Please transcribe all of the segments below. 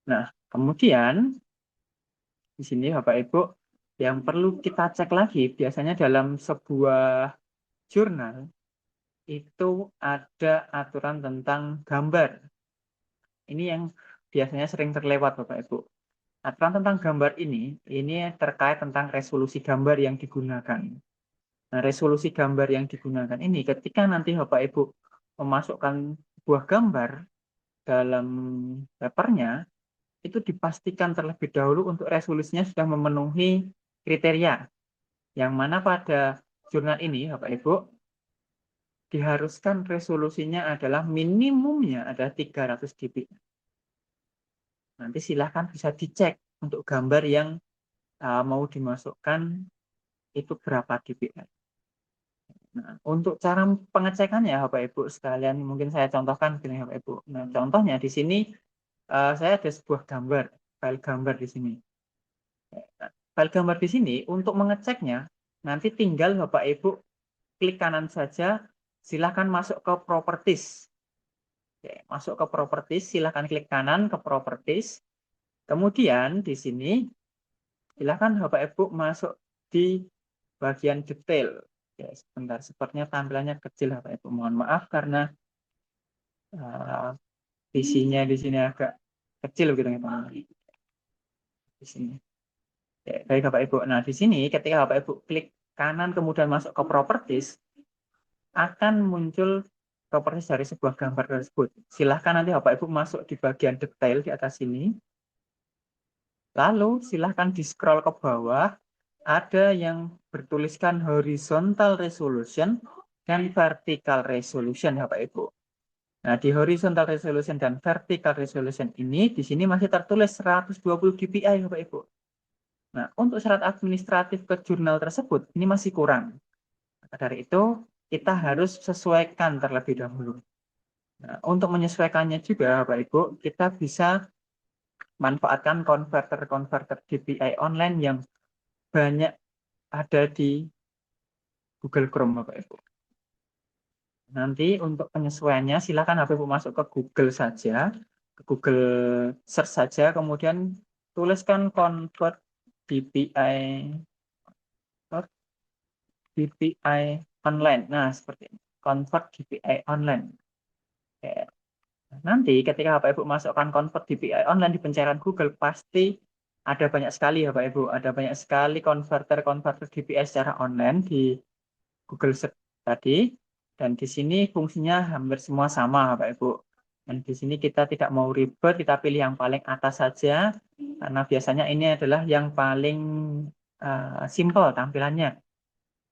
Nah, kemudian di sini Bapak Ibu yang perlu kita cek lagi biasanya dalam sebuah jurnal itu ada aturan tentang gambar. Ini yang biasanya sering terlewat Bapak Ibu. Aturan tentang gambar ini terkait tentang resolusi gambar yang digunakan. Nah, resolusi gambar yang digunakan ini ketika nanti Bapak Ibu memasukkan sebuah gambar dalam papernya, itu dipastikan terlebih dahulu untuk resolusinya sudah memenuhi kriteria. Yang mana pada jurnal ini Bapak Ibu diharuskan resolusinya adalah minimumnya ada 300 dpi. Nanti silahkan bisa dicek untuk gambar yang mau dimasukkan itu berapa dpi. Nah, untuk cara pengecekannya Bapak Ibu sekalian mungkin saya contohkan gini Bapak Ibu. Nah, contohnya di sini saya ada sebuah gambar, file gambar di sini. Nah, file gambar di sini untuk mengeceknya nanti tinggal Bapak Ibu klik kanan saja, silahkan masuk ke properties. Oke, masuk ke properties, silahkan klik kanan ke properties. Kemudian di sini silahkan Bapak Ibu masuk di bagian detail. Ya, sebentar, sepertinya tampilannya kecil Bapak Ibu. Mohon maaf karena uh, visinya di sini agak kecil gitu ya teman-teman. Di sini. Ya, baik Bapak Ibu. Nah, di sini ketika Bapak Ibu klik kanan kemudian masuk ke properties, akan muncul properties dari sebuah gambar tersebut. Silahkan nanti Bapak Ibu masuk di bagian detail di atas sini. Lalu silahkan di scroll ke bawah, ada yang bertuliskan horizontal resolution dan vertical resolution Bapak Ibu. Nah, di horizontal resolution dan vertical resolution ini, di sini masih tertulis 120 dpi Bapak Ibu. Nah, untuk syarat administratif ke jurnal tersebut, ini masih kurang. Maka dari itu, kita harus sesuaikan terlebih dahulu. Nah, untuk menyesuaikannya juga, Bapak Ibu, kita bisa manfaatkan konverter-konverter DPI online yang banyak ada di Google Chrome, Bapak Ibu. Nanti untuk penyesuaiannya, silakan Bapak Ibu masuk ke Google saja, ke Google search saja, kemudian tuliskan convert DPI, DPI online. Nah, seperti ini. Convert DPI online. Oke. Nanti ketika Bapak Ibu masukkan convert DPI online di pencarian Google, pasti ada banyak sekali ya Bapak Ibu, ada banyak sekali konverter-konverter DPI secara online di Google Search tadi. Dan di sini fungsinya hampir semua sama Bapak Ibu. Dan di sini kita tidak mau ribet, kita pilih yang paling atas saja, karena biasanya ini adalah yang paling simple tampilannya.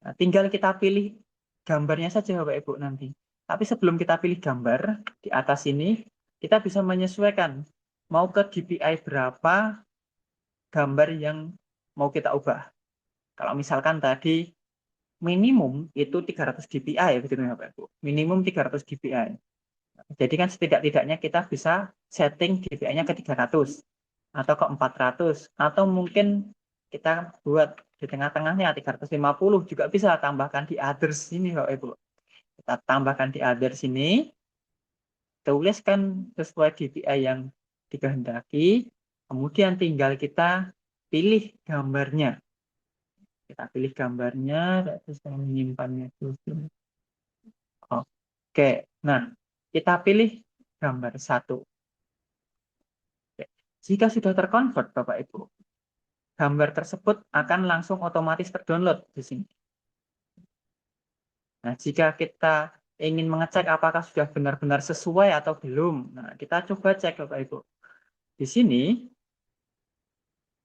Nah, tinggal kita pilih gambarnya saja Bapak Ibu nanti. Tapi sebelum kita pilih gambar, di atas ini kita bisa menyesuaikan mau ke DPI berapa gambar yang mau kita ubah. Kalau misalkan tadi minimum itu 300 dpi ya begitu ya Bapak Ibu. Minimum 300 dpi. Jadi kan setidak-tidaknya kita bisa setting dpi-nya ke 300 atau ke 400 atau mungkin kita buat di tengah-tengahnya 350 juga bisa tambahkan di others ini Bapak Ibu. Kita tambahkan di others ini, tuliskan sesuai DPI yang dikehendaki, kemudian tinggal kita pilih gambarnya. Kita pilih gambarnya, terus saya menyimpannya dulu. Oke, nah kita pilih gambar satu. Oke. Jika sudah terkonvert, Bapak Ibu, gambar tersebut akan langsung otomatis terdownload di sini. Nah, jika kita ingin mengecek apakah sudah benar-benar sesuai atau belum, nah kita coba cek Bapak Ibu. Di sini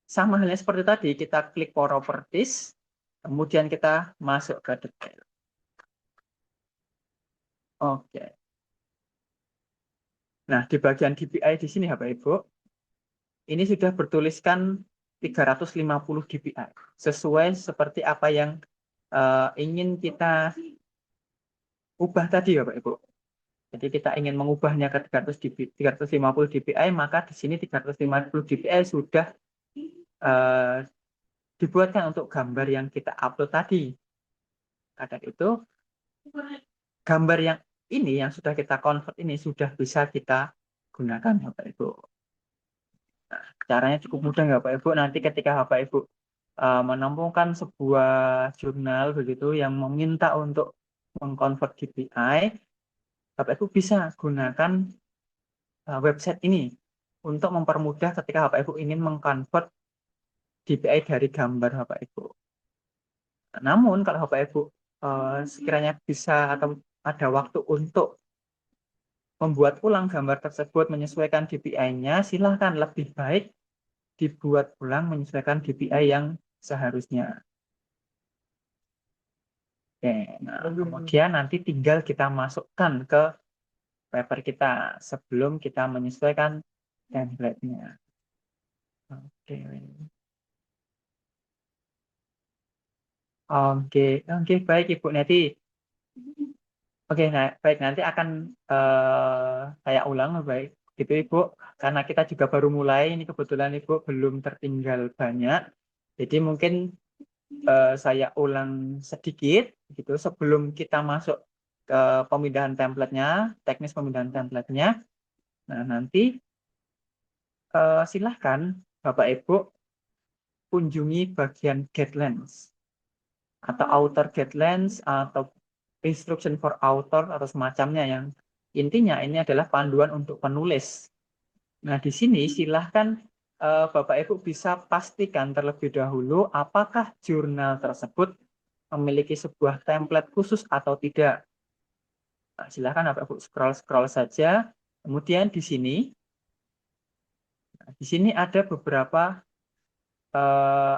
sama halnya seperti tadi, kita klik properties, kemudian kita masuk ke detail. Oke. Nah, di bagian DPI di sini Bapak Ibu, ini sudah bertuliskan 350 dpi. Sesuai seperti apa yang ingin kita ubah tadi ya Bapak Ibu. Jadi kita ingin mengubahnya ke 350 dpi, maka di sini 350 dpi sudah uh, dibuatkan untuk gambar yang kita upload tadi. Karena itu, gambar yang ini yang sudah kita convert ini sudah bisa kita gunakan Bapak Ibu. Caranya cukup mudah nggak Pak Ibu? Nanti ketika Bapak Ibu menemukan sebuah jurnal begitu yang meminta untuk mengkonvert DPI, Bapak Ibu bisa gunakan website ini untuk mempermudah ketika Bapak Ibu ingin mengkonvert DPI dari gambar Bapak Ibu. Namun kalau Bapak Ibu sekiranya bisa atau ada waktu untuk membuat ulang gambar tersebut menyesuaikan DPI-nya, silahkan lebih baik dibuat ulang menyesuaikan DPI yang seharusnya. Oke, nah kemudian nanti tinggal kita masukkan ke paper kita sebelum kita menyesuaikan template-nya. Oke. Oke, oke, baik Ibu Neti. Oke, nah, baik nanti akan saya ulang baik gitu Ibu, karena kita juga baru mulai ini kebetulan Ibu belum tertinggal banyak, jadi mungkin saya ulang sedikit gitu sebelum kita masuk ke pemindahan template-nya, teknis pemindahan template-nya. Nah nanti silahkan Bapak Ibu kunjungi bagian guidelines atau author guidelines atau instruction for author atau semacamnya yang intinya ini adalah panduan untuk penulis. Nah, di sini silahkan Bapak Ibu bisa pastikan terlebih dahulu apakah jurnal tersebut memiliki sebuah template khusus atau tidak. Nah, silahkan Bapak Ibu scroll-scroll saja. Kemudian di sini ada beberapa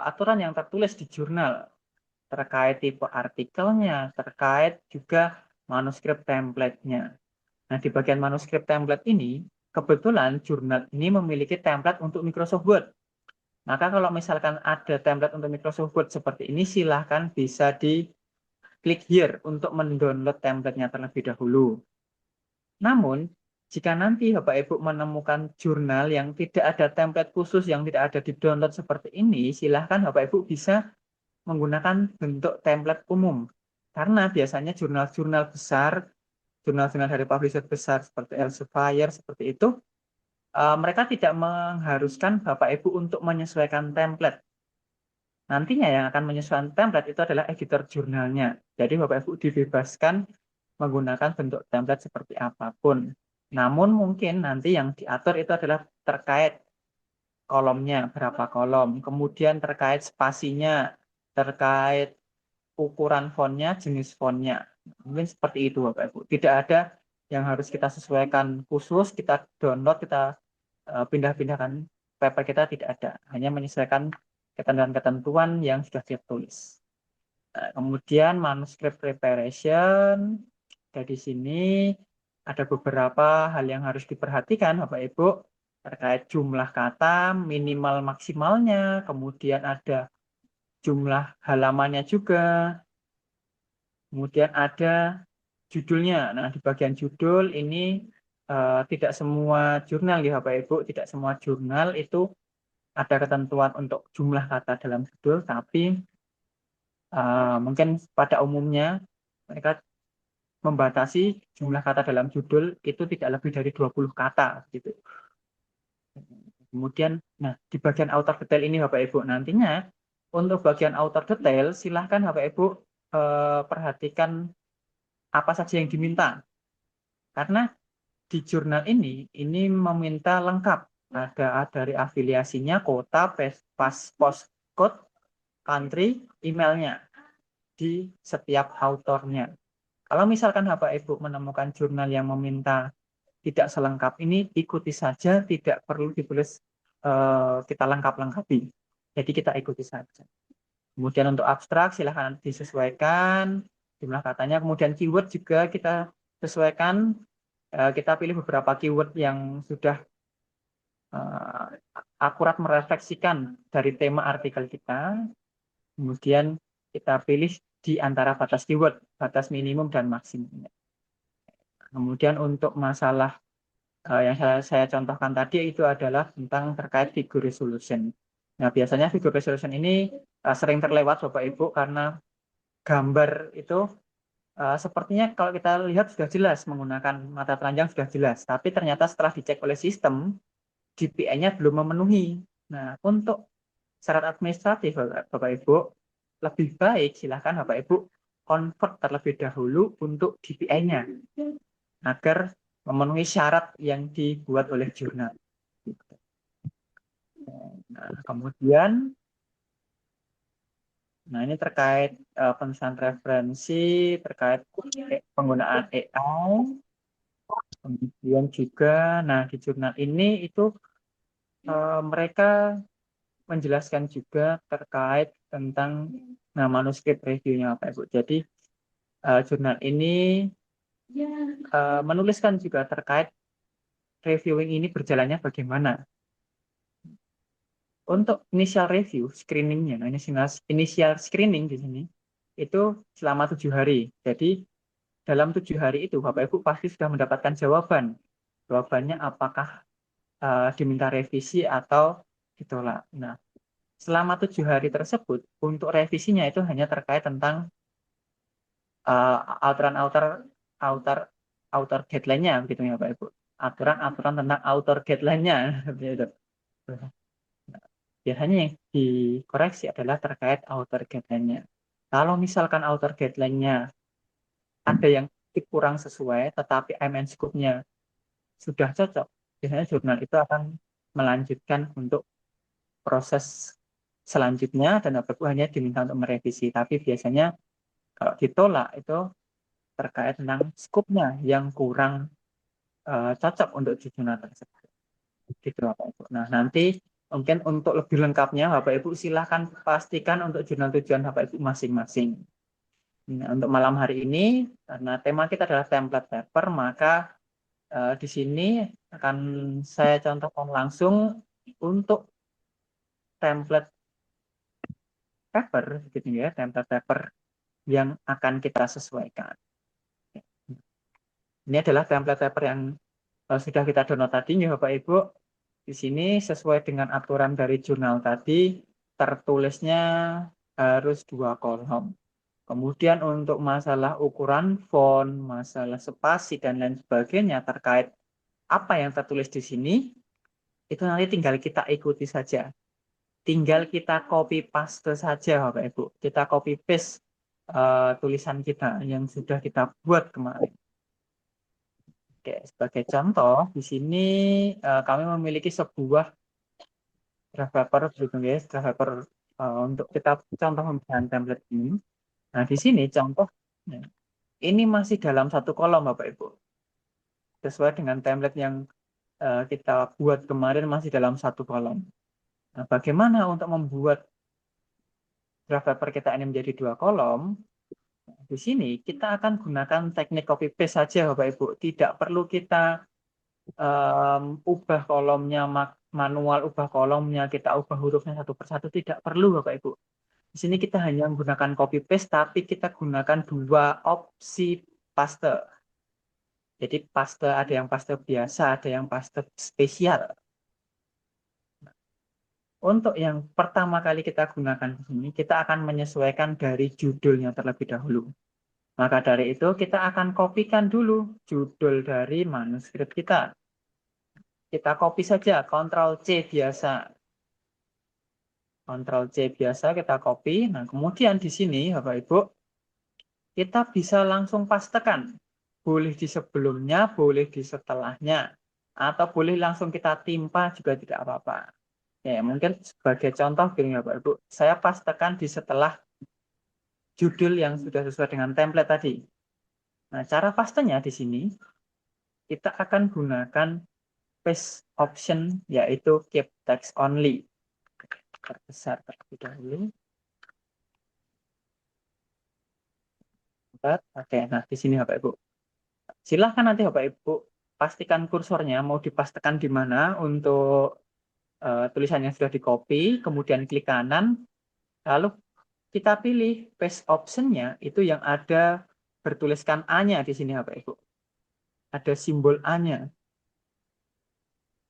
aturan yang tertulis di jurnal terkait tipe artikelnya, terkait juga manuskrip template-nya. Nah, di bagian manuskrip template ini, kebetulan jurnal ini memiliki template untuk Microsoft Word. Maka kalau misalkan ada template untuk Microsoft Word seperti ini, silahkan bisa diklik here untuk mendownload template-nya terlebih dahulu. Namun, jika nanti Bapak Ibu menemukan jurnal yang tidak ada template khusus, yang tidak ada di download seperti ini, silahkan Bapak Ibu bisa menggunakan bentuk template umum. Karena biasanya jurnal-jurnal besar, jurnal-jurnal dari publisher besar seperti Elsevier, seperti itu, mereka tidak mengharuskan Bapak Ibu untuk menyesuaikan template. Nantinya yang akan menyesuaikan template itu adalah editor jurnalnya. Jadi Bapak Ibu dibebaskan menggunakan bentuk template seperti apapun. Namun mungkin nanti yang diatur itu adalah terkait kolomnya, berapa kolom, kemudian terkait spasinya, terkait ukuran fontnya, jenis fontnya. Mungkin seperti itu Bapak Ibu. Tidak ada yang harus kita sesuaikan khusus, kita download, kita pindah-pindahkan paper kita, tidak ada. Hanya menyesuaikan ketentuan-ketentuan yang sudah ditulis. Nah, kemudian manuscript preparation, dari sini ada beberapa hal yang harus diperhatikan Bapak Ibu terkait jumlah kata minimal maksimalnya, kemudian ada jumlah halamannya juga, kemudian ada judulnya. Nah, di bagian judul ini tidak semua jurnal ya Bapak Ibu, tidak semua jurnal itu ada ketentuan untuk jumlah kata dalam judul, tapi mungkin pada umumnya mereka membatasi jumlah kata dalam judul itu tidak lebih dari 20 kata gitu. Kemudian, nah di bagian author detail ini Bapak Ibu, nantinya untuk bagian author detail silahkan Bapak Ibu perhatikan apa saja yang diminta. Karena di jurnal ini meminta lengkap. Ada dari afiliasinya, kota, postcode, country, emailnya di setiap autornya. Kalau misalkan Bapak Ibu menemukan jurnal yang meminta tidak selengkap ini, ikuti saja, tidak perlu ditulis kita lengkap-lengkapi. Jadi kita ikuti saja. Kemudian untuk abstrak silahkan disesuaikan jumlah katanya. Kemudian keyword juga kita sesuaikan. Kita pilih beberapa keyword yang sudah akurat merefleksikan dari tema artikel kita. Kemudian kita pilih di antara batas keyword, batas minimum dan maksimum. Kemudian untuk masalah yang saya contohkan tadi itu adalah tentang terkait figure resolution. Nah, biasanya figure resolution ini sering terlewat Bapak Ibu karena gambar itu sepertinya kalau kita lihat sudah jelas menggunakan mata telanjang sudah jelas, tapi ternyata setelah dicek oleh sistem DPI-nya belum memenuhi. Nah, untuk syarat administratif, Bapak Ibu, lebih baik silakan Bapak Ibu convert terlebih dahulu untuk DPI-nya agar memenuhi syarat yang dibuat oleh jurnal. Nah, kemudian, ini terkait penulisan referensi, terkait penggunaan AI, kemudian juga, nah di jurnal ini itu mereka menjelaskan juga terkait tentang manuskrip reviewnya Pak Ibu. Jadi jurnal ini menuliskan juga terkait reviewing ini berjalannya bagaimana. Untuk initial review, screeningnya, initial screening di sini itu selama 7 hari. Jadi dalam 7 hari itu Bapak Ibu pasti sudah mendapatkan jawaban. Jawabannya apakah diminta revisi atau ditolak. Nah, selama 7 hari tersebut untuk revisinya itu hanya terkait tentang author guideline-nya begitu ya Pak Ibu. Aturan tentang author guideline-nya. Biasanya yang dikoreksi adalah terkait author guideline-nya. Kalau misalkan author guideline-nya ada yang kurang sesuai, tetapi MN scope-nya sudah cocok, biasanya jurnal itu akan melanjutkan untuk proses selanjutnya dan Bapak Ibu hanya diminta untuk merevisi. Tapi biasanya kalau ditolak itu terkait tentang scope-nya yang kurang cocok untuk jurnal tersebut. Gitu Bapak Ibu. Nah, nanti mungkin untuk lebih lengkapnya Bapak Ibu silahkan pastikan untuk jurnal tujuan Bapak Ibu masing-masing. Nah, untuk malam hari ini karena tema kita adalah template paper, maka di sini akan saya contohkan langsung untuk template paper gitu ya, template paper yang akan kita sesuaikan. Ini adalah template paper yang sudah kita download tadi ya Bapak Ibu. Di sini sesuai dengan aturan dari jurnal tadi, tertulisnya harus 2 kolom. Kemudian untuk masalah ukuran font, masalah spasi, dan lain sebagainya terkait apa yang tertulis di sini, itu nanti tinggal kita ikuti saja. Tinggal kita copy paste saja Bapak Ibu. Kita copy paste tulisan kita yang sudah kita buat kemarin. Oke, sebagai contoh, di sini kami memiliki sebuah draft paper, draft paper untuk kita contoh pembuatan template ini. Nah, di sini contoh, ini masih dalam 1 kolom, Bapak Ibu. Sesuai dengan template yang kita buat kemarin masih dalam 1 kolom. Nah, bagaimana untuk membuat draft paper kita ini menjadi 2 kolom? Di sini kita akan gunakan teknik copy paste saja, Bapak Ibu. Tidak perlu kita ubah kolomnya manual, ubah kolomnya, kita ubah hurufnya satu persatu, tidak perlu Bapak Ibu. Di sini kita hanya menggunakan copy paste, tapi kita gunakan 2 opsi paste. Jadi paste ada yang paste biasa, ada yang paste spesial. Untuk yang pertama kali kita gunakan di sini, kita akan menyesuaikan dari judulnya terlebih dahulu. Maka dari itu kita akan kopikan dulu judul dari manuskrip kita. Kita copy saja, Ctrl C biasa. Ctrl C biasa kita copy. Nah, kemudian di sini Bapak Ibu, kita bisa langsung pastekan. Boleh di sebelumnya, boleh di setelahnya. Atau boleh langsung kita timpa juga tidak apa-apa. Ya, mungkin sebagai contoh gini Bapak Ibu, saya pastekan di setelah judul yang sudah sesuai dengan template tadi. Nah, cara pastenya di sini, kita akan gunakan paste option, yaitu keep text only. Terbesar terlebih dahulu. Oke, nah di sini Bapak Ibu. Silahkan nanti Bapak Ibu pastikan kursornya mau dipastikan di mana untuk tulisan yang sudah di-copy, kemudian klik kanan, lalu kita pilih paste option-nya itu yang ada bertuliskan A-nya di sini Bapak Ibu. Ada simbol A-nya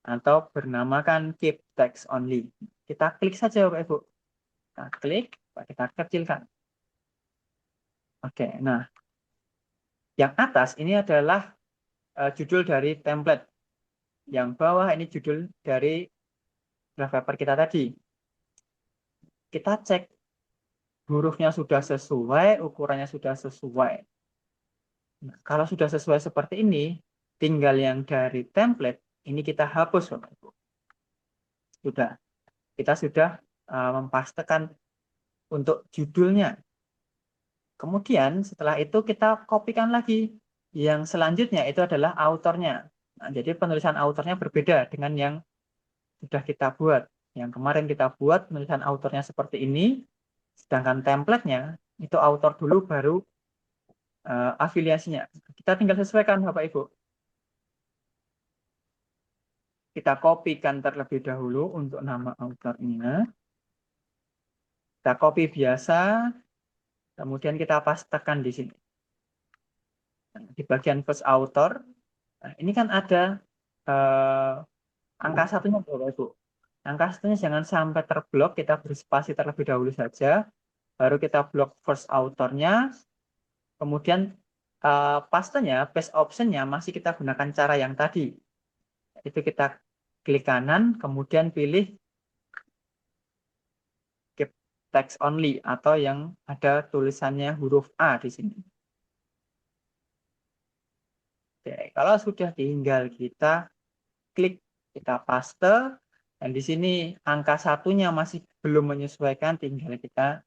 atau bernamakan keep text only. Kita klik saja Bapak Ibu. Kita klik, kita kecilkan. Oke, nah yang atas ini adalah judul dari template. Yang bawah ini judul dari draft paper kita tadi. Kita cek hurufnya sudah sesuai, ukurannya sudah sesuai. Nah, kalau sudah sesuai seperti ini, tinggal yang dari template, ini kita hapus, Bapak Ibu. Sudah, kita sudah mempastekan untuk judulnya. Kemudian setelah itu kita kopikan lagi. Yang selanjutnya itu adalah autornya. Nah, jadi penulisan autornya berbeda dengan yang sudah kita buat. Yang kemarin kita buat penulisan autornya seperti ini, sedangkan template-nya itu autor dulu baru afiliasinya. Kita tinggal sesuaikan Bapak Ibu. Kita kopikan terlebih dahulu untuk nama autornya. Kita copy biasa, kemudian kita pastekan di sini. Nah, di bagian first author, nah, ini kan ada angka satunya Bapak Ibu. Angka satunya jangan sampai terblok, kita beri spasi terlebih dahulu saja. Baru kita blok first author-nya, kemudian pastenya, paste option-nya masih kita gunakan cara yang tadi. Itu kita klik kanan, kemudian pilih keep text only atau yang ada tulisannya huruf A di sini. Oke, kalau sudah tinggal kita klik, kita paste, dan di sini angka satunya masih belum menyesuaikan, tinggal kita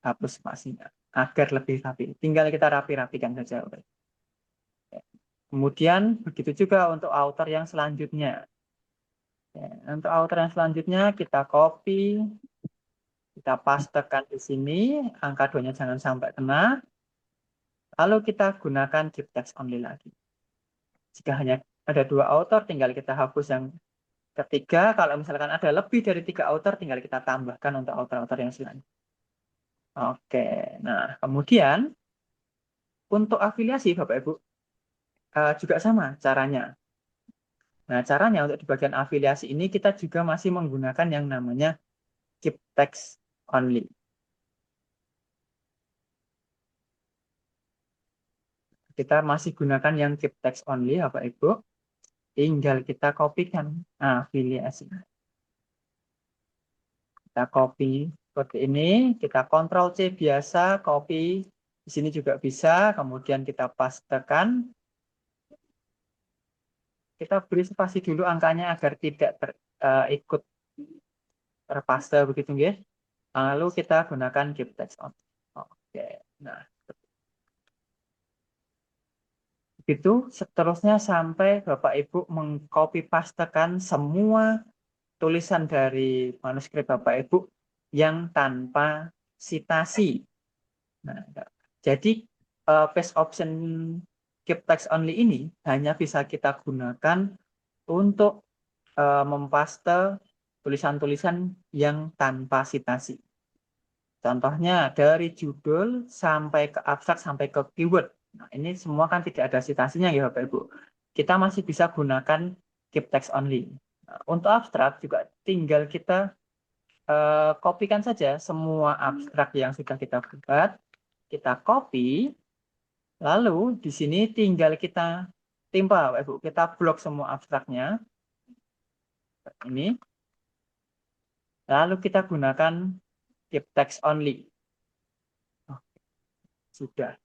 hapus spasinya agar lebih rapi. Tinggal kita rapi-rapikan saja. Kemudian begitu juga untuk author yang selanjutnya. Untuk author yang selanjutnya kita copy, kita pastekan di sini, angka 2-nya jangan sampai kena. Lalu kita gunakan keep text only lagi. Jika hanya ada 2 author, tinggal kita hapus yang ketiga. Kalau misalkan ada lebih dari 3 author, tinggal kita tambahkan untuk author-author yang selanjutnya. Oke, nah kemudian untuk afiliasi Bapak Ibu juga sama caranya. Nah caranya untuk di bagian afiliasi ini kita juga masih menggunakan yang namanya keep text only. Kita masih gunakan yang keep text only Bapak Ibu. Tinggal kita kopikan afiliasi. Kita copy seperti ini, kita Ctrl C biasa, copy. Di sini juga bisa, kemudian kita pastekan. Kita beri spasi dulu angkanya agar tidak ikut terpaste begitu ya. Lalu kita gunakan keep text on. Oke. Nah, begitu seterusnya sampai Bapak Ibu mengcopy pastekan semua tulisan dari manuskrip Bapak Ibu yang tanpa sitasi. Nah, jadi paste option keep text only ini hanya bisa kita gunakan untuk mempaste tulisan-tulisan yang tanpa sitasi. Contohnya dari judul sampai ke abstrak sampai ke keyword. Nah, ini semua kan tidak ada sitasinya ya Bapak Ibu. Kita masih bisa gunakan keep text only. Nah, untuk abstrak juga tinggal kita kopikan saja semua abstrak yang sudah kita buat. Kita copy, lalu di sini tinggal kita timpa Bapak Ibu. Kita blok semua abstraknya. Ini. Lalu kita gunakan keep text only. Sudah.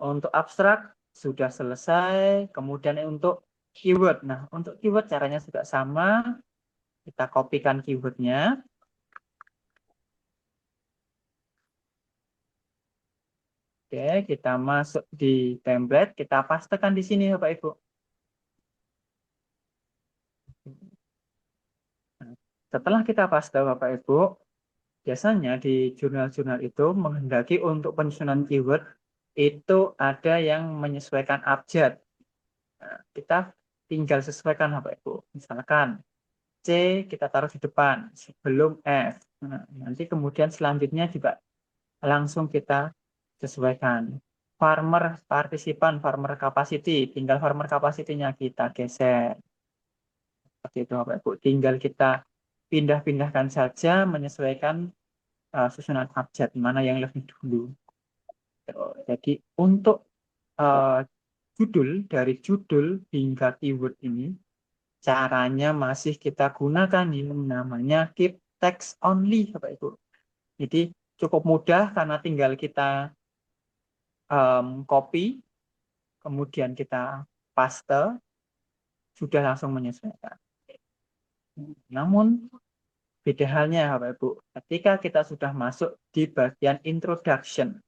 Untuk abstrak sudah selesai. Kemudian untuk keyword. Nah, untuk keyword caranya juga sama. Kita kopikan keywordnya. Oke, kita masuk di template. Kita pastekan di sini, Bapak Ibu. Nah, setelah kita paste, Bapak Ibu, biasanya di jurnal-jurnal itu menghendaki untuk penyusunan keyword itu ada yang menyesuaikan abjad. Nah, kita tinggal sesuaikan Bapak Ibu. Misalkan C kita taruh di depan sebelum F. Nah, nanti kemudian selanjutnya juga langsung kita sesuaikan. Farmer partisipan, farmer capacity, tinggal farmer capacity-nya kita geser. Seperti itu Bapak Ibu. Tinggal kita pindah-pindahkan saja menyesuaikan susunan abjad mana yang lebih dulu. Jadi untuk judul dari judul hingga keyword ini caranya masih kita gunakan ini namanya keep text only, Bapak Ibu. Jadi cukup mudah karena tinggal kita copy, kemudian kita paste, sudah langsung menyesuaikan. Namun beda halnya Bapak Ibu, ketika kita sudah masuk di bagian introduction.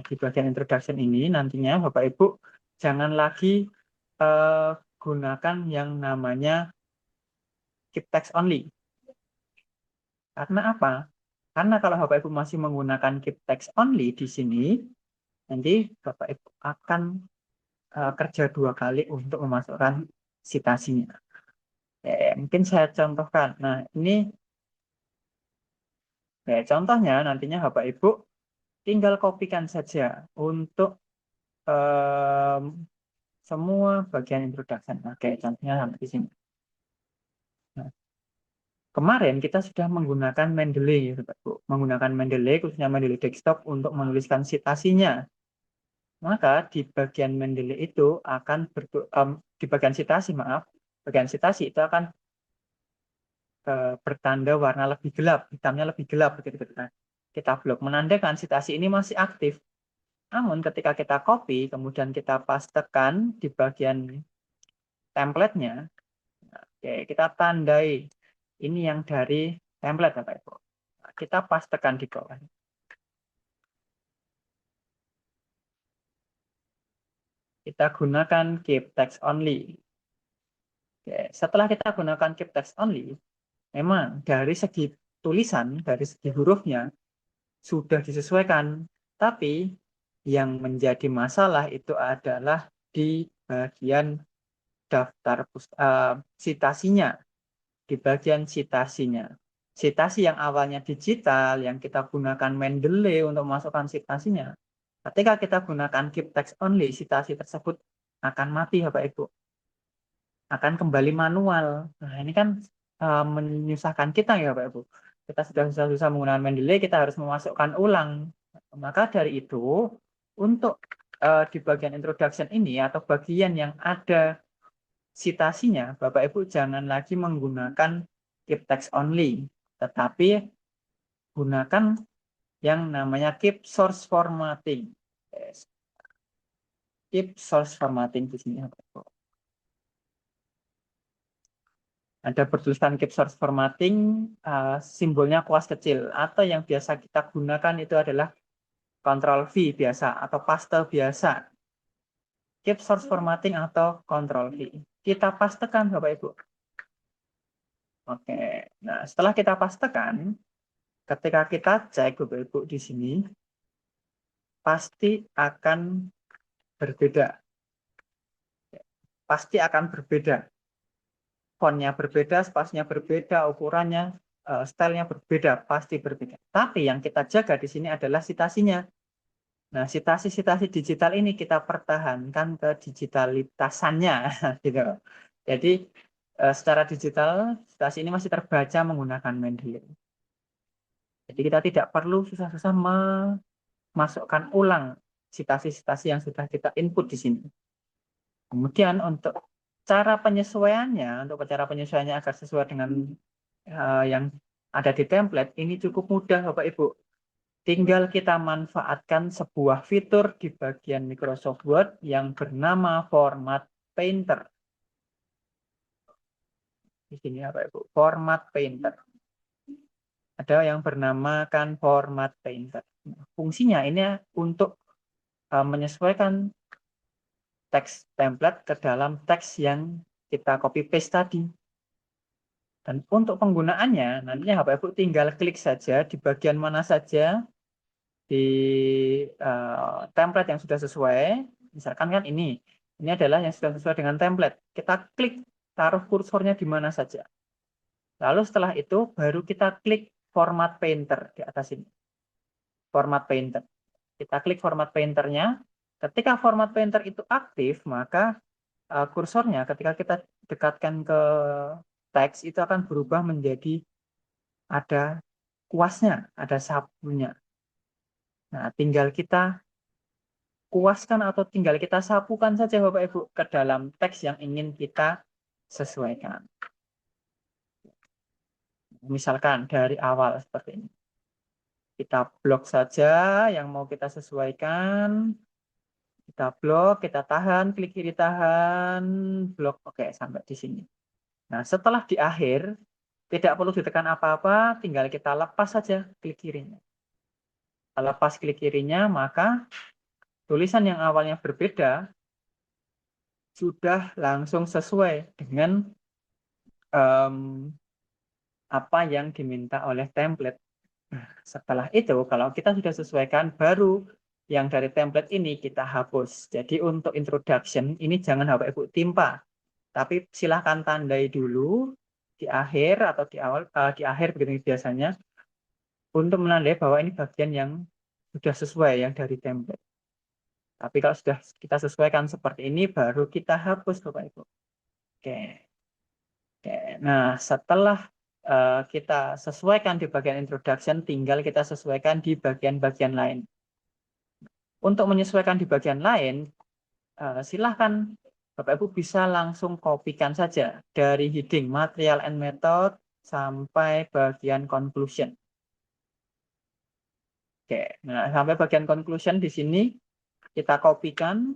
Di bagian introduction ini nantinya Bapak Ibu jangan lagi gunakan yang namanya keep text only. Karena apa? Karena kalau Bapak Ibu masih menggunakan keep text only di sini, nanti Bapak Ibu akan kerja 2 kali untuk memasukkan citasinya. Mungkin saya contohkan. Nah, ini contohnya nantinya Bapak Ibu tinggal kopikan saja untuk semua bagian introduction. Oke, contohnya sampai di sini. Nah, kemarin kita sudah menggunakan Mendeley, Bapak Ibu. Menggunakan Mendeley, khususnya Mendeley desktop untuk menuliskan citasinya. Maka di bagian Mendeley itu akan di bagian citasi, maaf, bagian citasi itu akan bertanda warna lebih gelap, hitamnya lebih gelap begitu kita blok, menandakan citasi ini masih aktif. Namun ketika kita copy, kemudian kita pastekan di bagian template-nya, oke, kita tandai ini yang dari template, Bapak Ibu. Kita pastekan di bawah. Kita gunakan keep text only. Oke, setelah kita gunakan keep text only, memang dari segi tulisan, dari segi hurufnya sudah disesuaikan, tapi yang menjadi masalah itu adalah di bagian daftar citasinya, di bagian citasinya. Citasi yang awalnya digital, yang kita gunakan Mendeley untuk masukkan citasinya, ketika kita gunakan keep text only, citasi tersebut akan mati, Bapak Ibu. Akan kembali manual. Nah, ini kan menyusahkan kita ya, Bapak Ibu. Kita sudah susah-susah menggunakan Mendeley, kita harus memasukkan ulang. Maka dari itu, untuk di bagian introduction ini atau bagian yang ada citasinya, Bapak Ibu jangan lagi menggunakan keep text only, tetapi gunakan yang namanya keep source formatting. Yes. Keep source formatting di sini, Bapak Ibu. Ada bertuliskan keep source formatting, simbolnya kuas kecil, atau yang biasa kita gunakan itu adalah Ctrl V biasa atau paste biasa. Keep source formatting atau Ctrl V. Kita pastekan, Bapak Ibu. Oke, nah setelah kita pastekan, ketika kita cek, Bapak Ibu, di sini pasti akan berbeda. Pasti akan berbeda. Fontnya berbeda, spasinya berbeda, ukurannya, stylenya berbeda, pasti berbeda. Tapi yang kita jaga di sini adalah citasinya. Nah, citasi-citasi digital ini kita pertahankan ke digitalitasannya, gitu. Jadi secara digital, citasi ini masih terbaca menggunakan Mendeley. Jadi kita tidak perlu susah-susah memasukkan ulang citasi-citasi yang sudah kita input di sini. Kemudian untuk cara penyesuaiannya, agar sesuai dengan yang ada di template, ini cukup mudah, Bapak Ibu. Tinggal kita manfaatkan sebuah fitur di bagian Microsoft Word yang bernama Format Painter. Di sini, Bapak Ibu, Format Painter. Ada yang bernamakan Format Painter. Fungsinya ini untuk menyesuaikan teks template ke dalam teks yang kita copy paste tadi. Dan untuk penggunaannya, nantinya Bapak Ibu tinggal klik saja di bagian mana saja di template yang sudah sesuai. Misalkan kan ini adalah yang sudah sesuai dengan template. Kita klik, taruh kursornya di mana saja. Lalu setelah itu baru kita klik Format Painter di atas ini. Format Painter. Kita klik Format Painternya. Ketika Format Painter itu aktif, maka kursornya ketika kita dekatkan ke teks itu akan berubah menjadi ada kuasnya, ada sapunya. Nah, tinggal kita kuaskan atau tinggal kita sapukan saja Bapak Ibu ke dalam teks yang ingin kita sesuaikan. Misalkan dari awal seperti ini. Kita blok saja yang mau kita sesuaikan. Kita blok, kita tahan, klik kiri tahan, blok. Oke, sampai di sini. Nah, setelah di akhir, tidak perlu ditekan apa-apa, tinggal kita lepas saja klik kirinya. Lepas klik kirinya, maka tulisan yang awalnya berbeda sudah langsung sesuai dengan apa yang diminta oleh template. Nah, setelah itu, kalau kita sudah sesuaikan, baru yang dari template ini kita hapus. Jadi untuk introduction, ini jangan Bapak Ibu timpa. Tapi silahkan tandai dulu di akhir atau di awal, di akhir begitu biasanya, untuk menandai bahwa ini bagian yang sudah sesuai yang dari template. Tapi kalau sudah kita sesuaikan seperti ini, baru kita hapus Bapak Ibu. Oke. Oke. Nah, setelah kita sesuaikan di bagian introduction, tinggal kita sesuaikan di bagian-bagian lain. Untuk menyesuaikan di bagian lain, silahkan Bapak Ibu bisa langsung kopikan saja dari heading material and method sampai bagian conclusion. Oke, nah sampai bagian conclusion di sini kita kopikan,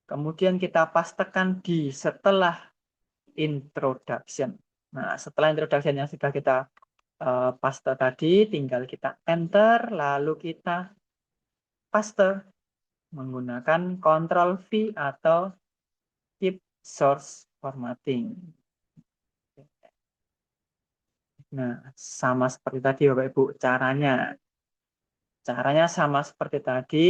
kemudian kita pastekan di setelah introduction. Nah, setelah introduction yang sudah kita paste tadi, tinggal kita enter, lalu kita paste menggunakan Ctrl V atau keep source formatting. Nah, sama seperti tadi Bapak Ibu caranya. Caranya sama seperti tadi,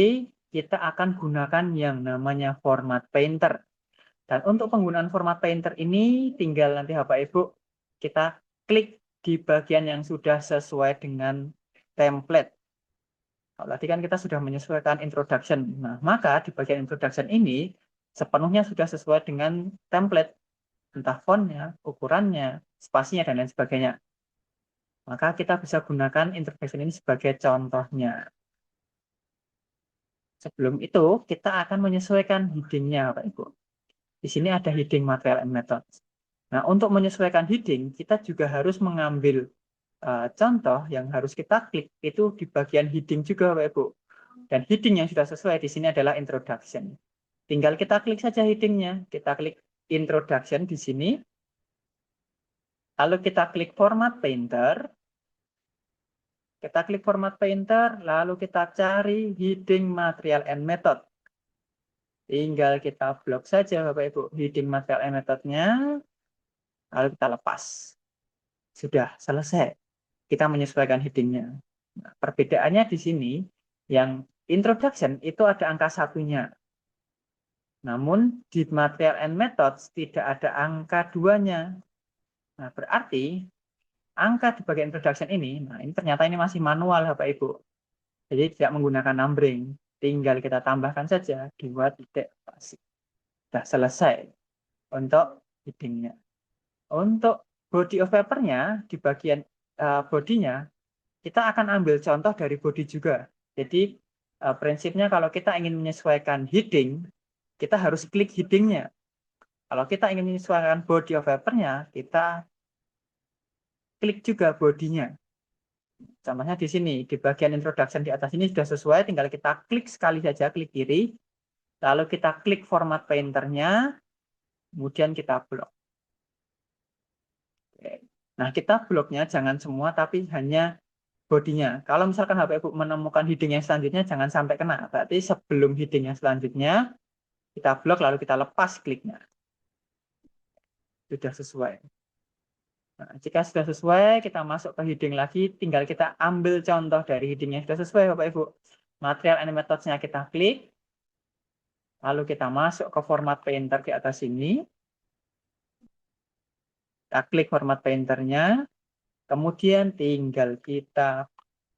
kita akan gunakan yang namanya format painter. Dan untuk penggunaan format painter ini tinggal nanti Bapak Ibu kita klik di bagian yang sudah sesuai dengan template. Kalau tadi kan kita sudah menyesuaikan introduction. Nah, maka di bagian introduction ini sepenuhnya sudah sesuai dengan template. Entah fontnya, ukurannya, spasinya, dan lain sebagainya. Maka kita bisa gunakan introduction ini sebagai contohnya. Sebelum itu, kita akan menyesuaikan heading-nya, Pak Ibu. Di sini ada heading material and method. Nah, untuk menyesuaikan heading, kita juga harus mengambil contoh yang harus kita klik itu di bagian heading juga, Pak Ibu. Dan heading yang sudah sesuai di sini adalah introduction. Tinggal kita klik saja heading-nya. Kita klik introduction di sini. Lalu kita klik format painter. Kita klik format painter, lalu kita cari heading material and method. Tinggal kita blok saja Bapak Ibu heading material and methodnya, lalu kita lepas. Sudah selesai. Kita menyesuaikan headingnya. Nah, perbedaannya di sini, yang introduction itu ada angka satunya. Namun di material and methods tidak ada angka duanya. Nah, berarti angka di bagian introduction ini, nah ini ternyata ini masih manual Bapak Ibu. Jadi tidak menggunakan numbering. Tinggal kita tambahkan saja 2 titik spasi. Sudah selesai untuk headingnya. Untuk body of paper-nya, di bagian body-nya, kita akan ambil contoh dari body juga. Jadi prinsipnya kalau kita ingin menyesuaikan heading, kita harus klik heading-nya. Kalau kita ingin menyesuaikan body of paper-nya, kita klik juga body-nya. Contohnya di sini, di bagian introduction di atas ini sudah sesuai, tinggal kita klik sekali saja, klik kiri, lalu kita klik format painter-nya, kemudian kita blok. Nah, kita bloknya jangan semua, tapi hanya bodinya. Kalau misalkan Bapak Ibu menemukan heading yang selanjutnya, jangan sampai kena. Berarti sebelum heading yang selanjutnya, kita blok, lalu kita lepas kliknya. Sudah sesuai. Nah, jika sudah sesuai, kita masuk ke heading lagi, tinggal kita ambil contoh dari heading yang sudah sesuai, Bapak Ibu. Material and methods-nya kita klik, lalu kita masuk ke format painter di atas sini. Kita klik format painter-nya, kemudian tinggal kita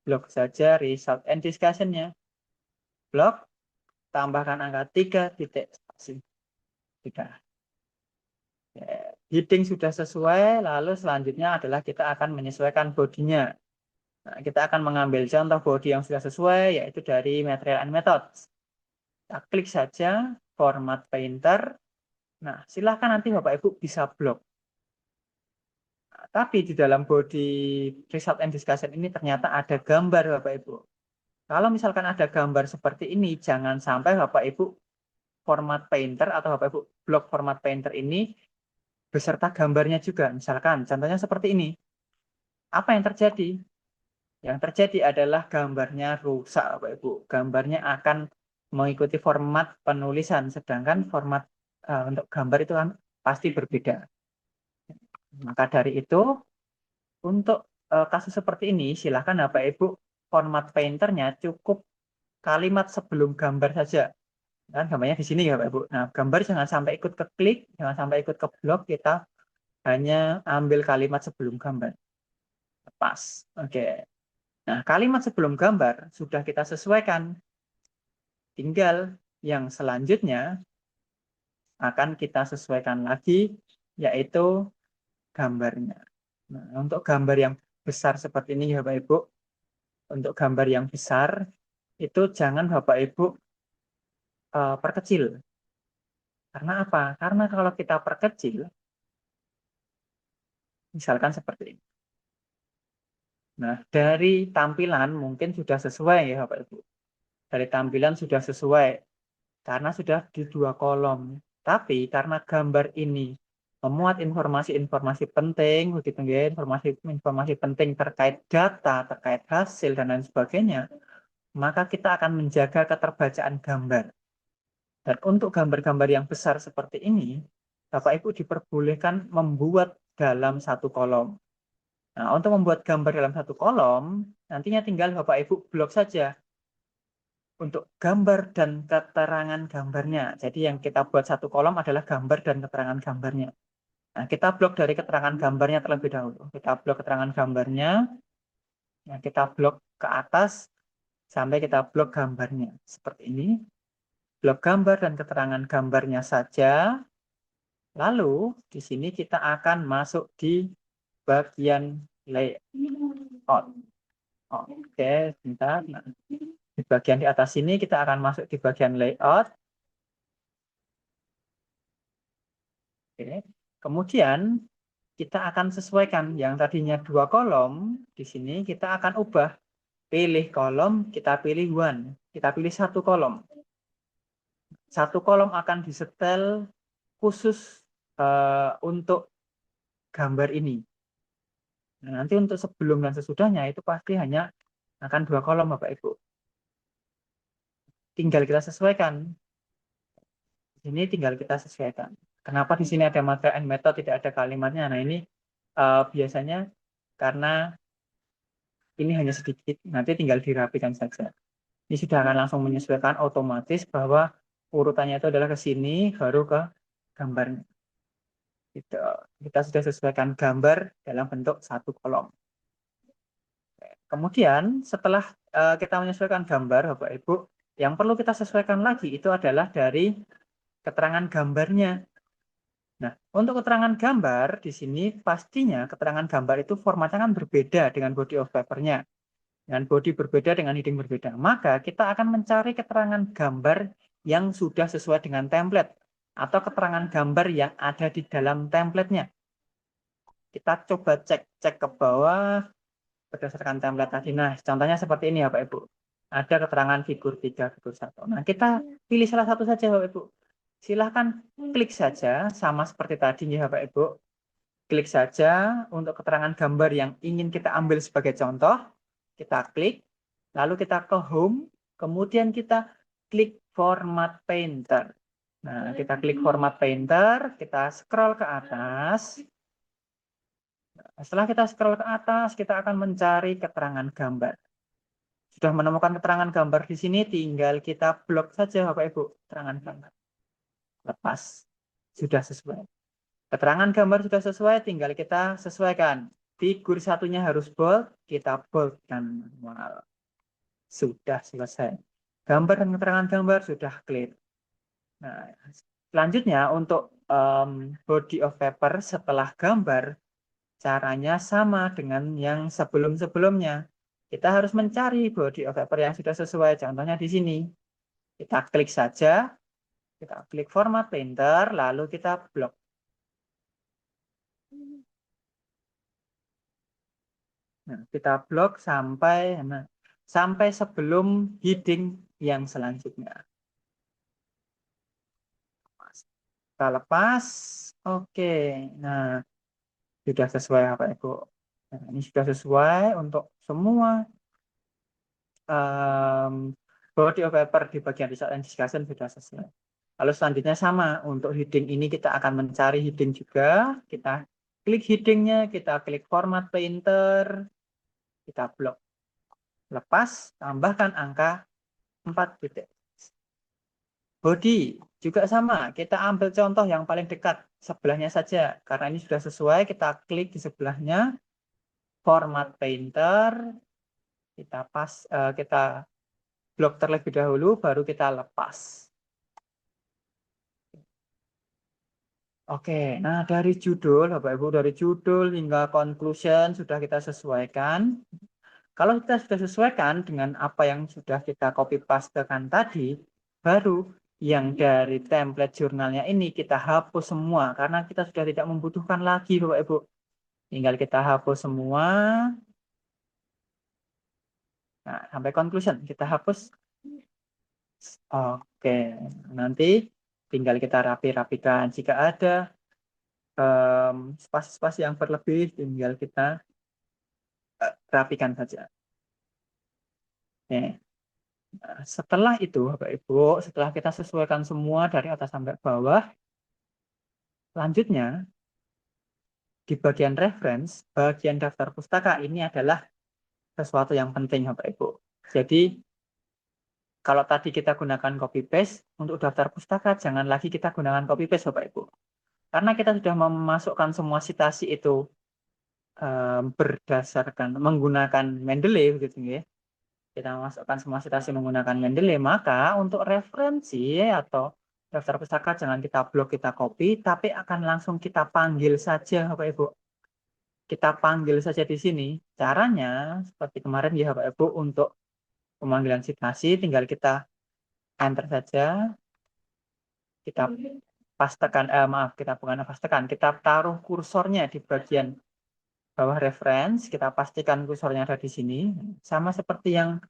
blok saja result and discussion-nya. Blok, tambahkan angka 3 titik spasi. Sudah. Heading sudah sesuai, lalu selanjutnya adalah kita akan menyesuaikan bodinya. Nah, kita akan mengambil contoh body yang sudah sesuai, yaitu dari material and methods. Kita klik saja format painter, Nah, silahkan nanti Bapak Ibu bisa blok. Nah, tapi di dalam body result and discussion ini ternyata ada gambar Bapak Ibu. Kalau misalkan ada gambar seperti ini, jangan sampai Bapak Ibu format painter atau Bapak Ibu blok format painter ini beserta gambarnya juga. Misalkan contohnya seperti ini. Apa yang terjadi? Yang terjadi adalah gambarnya rusak Bapak Ibu. Gambarnya akan mengikuti format penulisan, sedangkan format untuk gambar itu kan pasti berbeda. Maka dari itu, untuk kasus seperti ini, silahkan Bapak Ibu format painternya cukup kalimat sebelum gambar saja. Dan gambarnya di sini ya Bapak Ibu. Nah, gambar jangan sampai ikut ke klik, jangan sampai ikut ke blok, kita hanya ambil kalimat sebelum gambar. Pas. Oke. Nah, kalimat sebelum gambar sudah kita sesuaikan. Tinggal yang selanjutnya akan kita sesuaikan lagi, yaitu gambarnya. Nah, untuk gambar yang besar seperti ini ya Bapak Ibu, untuk gambar yang besar itu jangan Bapak Ibu perkecil. Karena apa? Karena kalau kita perkecil, misalkan seperti ini. Nah, dari tampilan mungkin sudah sesuai ya Bapak Ibu. Dari tampilan sudah sesuai karena sudah di 2 kolom. Tapi karena gambar ini memuat informasi-informasi penting, begitu ya, informasi penting terkait data, terkait hasil dan lain sebagainya, maka kita akan menjaga keterbacaan gambar. Dan untuk gambar-gambar yang besar seperti ini, Bapak Ibu diperbolehkan membuat dalam 1 kolom. Nah, untuk membuat gambar dalam 1 kolom, nantinya tinggal Bapak Ibu blok saja untuk gambar dan keterangan gambarnya. Jadi yang kita buat 1 kolom adalah gambar dan keterangan gambarnya. Nah, kita blok dari keterangan gambarnya terlebih dahulu. Kita blok keterangan gambarnya, nah, kita blok ke atas sampai kita blok gambarnya. Seperti ini. Blok gambar dan keterangan gambarnya saja. Lalu di sini kita akan masuk di bagian layout. Oke, sebentar. Nah, di bagian di atas ini kita akan masuk di bagian layout. Oke. Kemudian kita akan sesuaikan yang tadinya 2 kolom, di sini kita akan ubah. Pilih kolom, kita pilih one. Kita pilih 1 kolom. 1 kolom akan disetel khusus untuk gambar ini. Nah, nanti untuk sebelum dan sesudahnya itu pasti hanya akan 2 kolom Bapak Ibu. Tinggal kita sesuaikan. Ini tinggal kita sesuaikan. Kenapa di sini ada material and method tidak ada kalimatnya? Nah ini biasanya karena ini hanya sedikit, nanti tinggal dirapikan saja. Ini sudah akan langsung menyesuaikan otomatis bahwa urutannya itu adalah ke sini, baru ke gambarnya. Gitu. Kita sudah sesuaikan gambar dalam bentuk 1 kolom. Kemudian setelah kita menyesuaikan gambar, Bapak Ibu, yang perlu kita sesuaikan lagi itu adalah dari keterangan gambarnya. Nah, untuk keterangan gambar di sini pastinya keterangan gambar itu formatnya kan berbeda dengan body of paper-nya. Dengan body berbeda, dengan heading berbeda. Maka kita akan mencari keterangan gambar yang sudah sesuai dengan template atau keterangan gambar yang ada di dalam template-nya. Kita coba cek ke bawah berdasarkan template tadi. Nah, contohnya seperti ini ya Pak Ibu. Ada keterangan figur 3, figur 1. Nah, kita pilih salah satu saja Bapak Ibu. Silahkan klik saja, sama seperti tadi ya Bapak Ibu. Klik saja untuk keterangan gambar yang ingin kita ambil sebagai contoh. Kita klik, lalu kita ke home, kemudian kita klik format painter. Nah, kita klik format painter, kita scroll ke atas. Setelah kita scroll ke atas, kita akan mencari keterangan gambar. Sudah menemukan keterangan gambar di sini, tinggal kita blok saja Bapak Ibu, keterangan gambar. Lepas, sudah sesuai. Keterangan gambar sudah sesuai, tinggal kita sesuaikan. Figur satunya harus bold, kita boldkan manual. Sudah selesai. Gambar dan keterangan gambar sudah clear. Nah, selanjutnya untuk body of paper setelah gambar, caranya sama dengan yang sebelum-sebelumnya. Kita harus mencari body of paper yang sudah sesuai. Contohnya di sini. Kita klik saja. Kita klik format painter, lalu kita blok. Nah, kita blok sampai sebelum heading yang selanjutnya. Kita lepas. Oke. Nah, sudah sesuai apa Ibu? Nah, ini sudah sesuai untuk semua body of paper di bagian research and discussion sudah sesuai. Lalu selanjutnya sama, untuk heading ini kita akan mencari heading juga. Kita klik headingnya, kita klik format painter, kita blok. Lepas, tambahkan angka 4 titik. Body juga sama, kita ambil contoh yang paling dekat, sebelahnya saja. Karena ini sudah sesuai, kita klik di sebelahnya, format painter, kita blok terlebih dahulu, baru kita lepas. Oke, nah dari judul, Bapak Ibu, dari judul hingga conclusion sudah kita sesuaikan. Kalau kita sudah sesuaikan dengan apa yang sudah kita copy pastekan tadi, baru yang dari template jurnalnya ini kita hapus semua, karena kita sudah tidak membutuhkan lagi, Bapak Ibu. Tinggal kita hapus semua. Nah, sampai conclusion, kita hapus. Oke, nanti tinggal kita rapi-rapikan. Jika ada spasi-spasi yang berlebih, tinggal kita rapikan saja. Oke. Nah, setelah itu, Bapak Ibu, setelah kita sesuaikan semua dari atas sampai bawah, lanjutnya di bagian reference, bagian daftar pustaka ini adalah sesuatu yang penting, Bapak Ibu. Jadi, kalau tadi kita gunakan copy paste, untuk daftar pustaka jangan lagi kita gunakan copy paste, Bapak Ibu. Karena kita sudah memasukkan semua citasi itu berdasarkan menggunakan Mendeley, begitu ya. Kita masukkan semua citasi menggunakan Mendeley, maka untuk referensi atau daftar pustaka jangan kita blok, kita copy, tapi akan langsung kita panggil saja, Bapak Ibu. Kita panggil saja di sini. Caranya seperti kemarin ya, Bapak Ibu, untuk pemanggilan citasi tinggal kita enter saja, kita pastekan, kita bukan pastekan, kita taruh kursornya di bagian bawah reference, kita pastikan kursornya ada di sini, sama seperti yang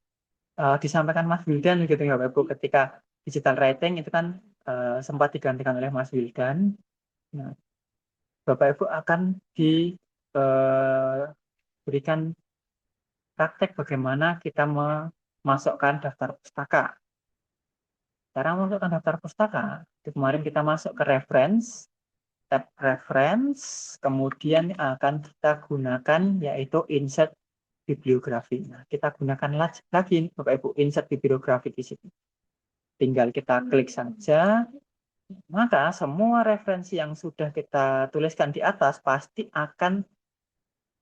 disampaikan Mas Wildan gitu ya Bapak Ibu, ketika digital writing itu kan sempat digantikan oleh Mas Wildan. Nah, Bapak Ibu akan diberikan praktek bagaimana kita memasukkan daftar pustaka. Cara memasukkan daftar pustaka, itu kemarin kita masuk ke reference, tab reference, kemudian akan kita gunakan yaitu insert bibliografi. Nah, kita gunakan lagi Bapak Ibu insert bibliografi di sini. Tinggal kita klik saja, maka semua referensi yang sudah kita tuliskan di atas pasti akan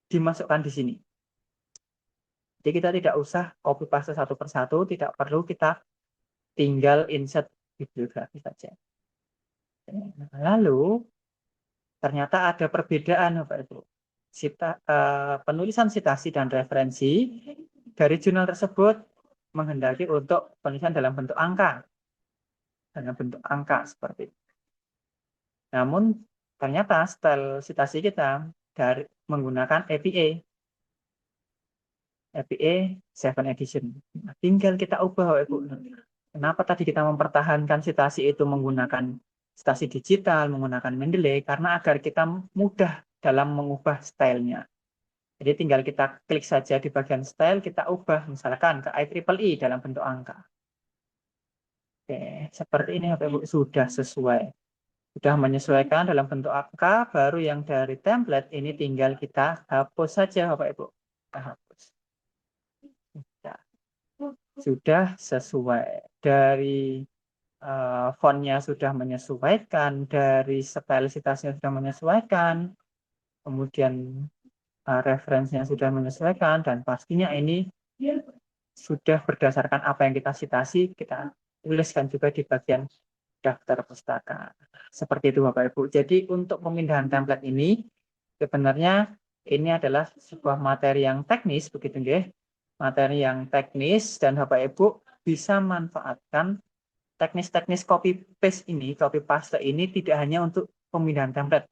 dimasukkan di sini. Jadi kita tidak usah copy paste satu persatu, tidak perlu, kita tinggal insert bibliografi saja. Lalu ternyata ada perbedaan Bapak Ibu. Penulisan citasi dan referensi dari jurnal tersebut menghendaki untuk penulisan dalam bentuk angka. Dalam bentuk angka seperti itu. Namun ternyata style citasi kita dari menggunakan APA 7 edition. Nah, tinggal kita ubah, Ibu. Kenapa tadi kita mempertahankan citasi itu menggunakan citasi digital, menggunakan Mendeley? Karena agar kita mudah dalam mengubah stylenya. Jadi tinggal kita klik saja di bagian style, kita ubah misalkan ke IEEE dalam bentuk angka. Oke, seperti ini Bapak Ibu, sudah sesuai. Sudah menyesuaikan dalam bentuk angka, baru yang dari template ini tinggal kita hapus saja Bapak Ibu. Kita hapus. Sudah sesuai. Dari fontnya sudah menyesuaikan, dari style citasnya sudah menyesuaikan, kemudian referensinya sudah menyesuaikan, dan pastinya ini sudah berdasarkan apa yang kita citasi, kita tuliskan juga di bagian daftar pustaka. Seperti itu Bapak Ibu. Jadi untuk pemindahan template ini sebenarnya ini adalah sebuah materi yang teknis begitu nggih. Materi yang teknis dan Bapak Ibu bisa manfaatkan teknis-teknis copy paste ini tidak hanya untuk pemindahan template.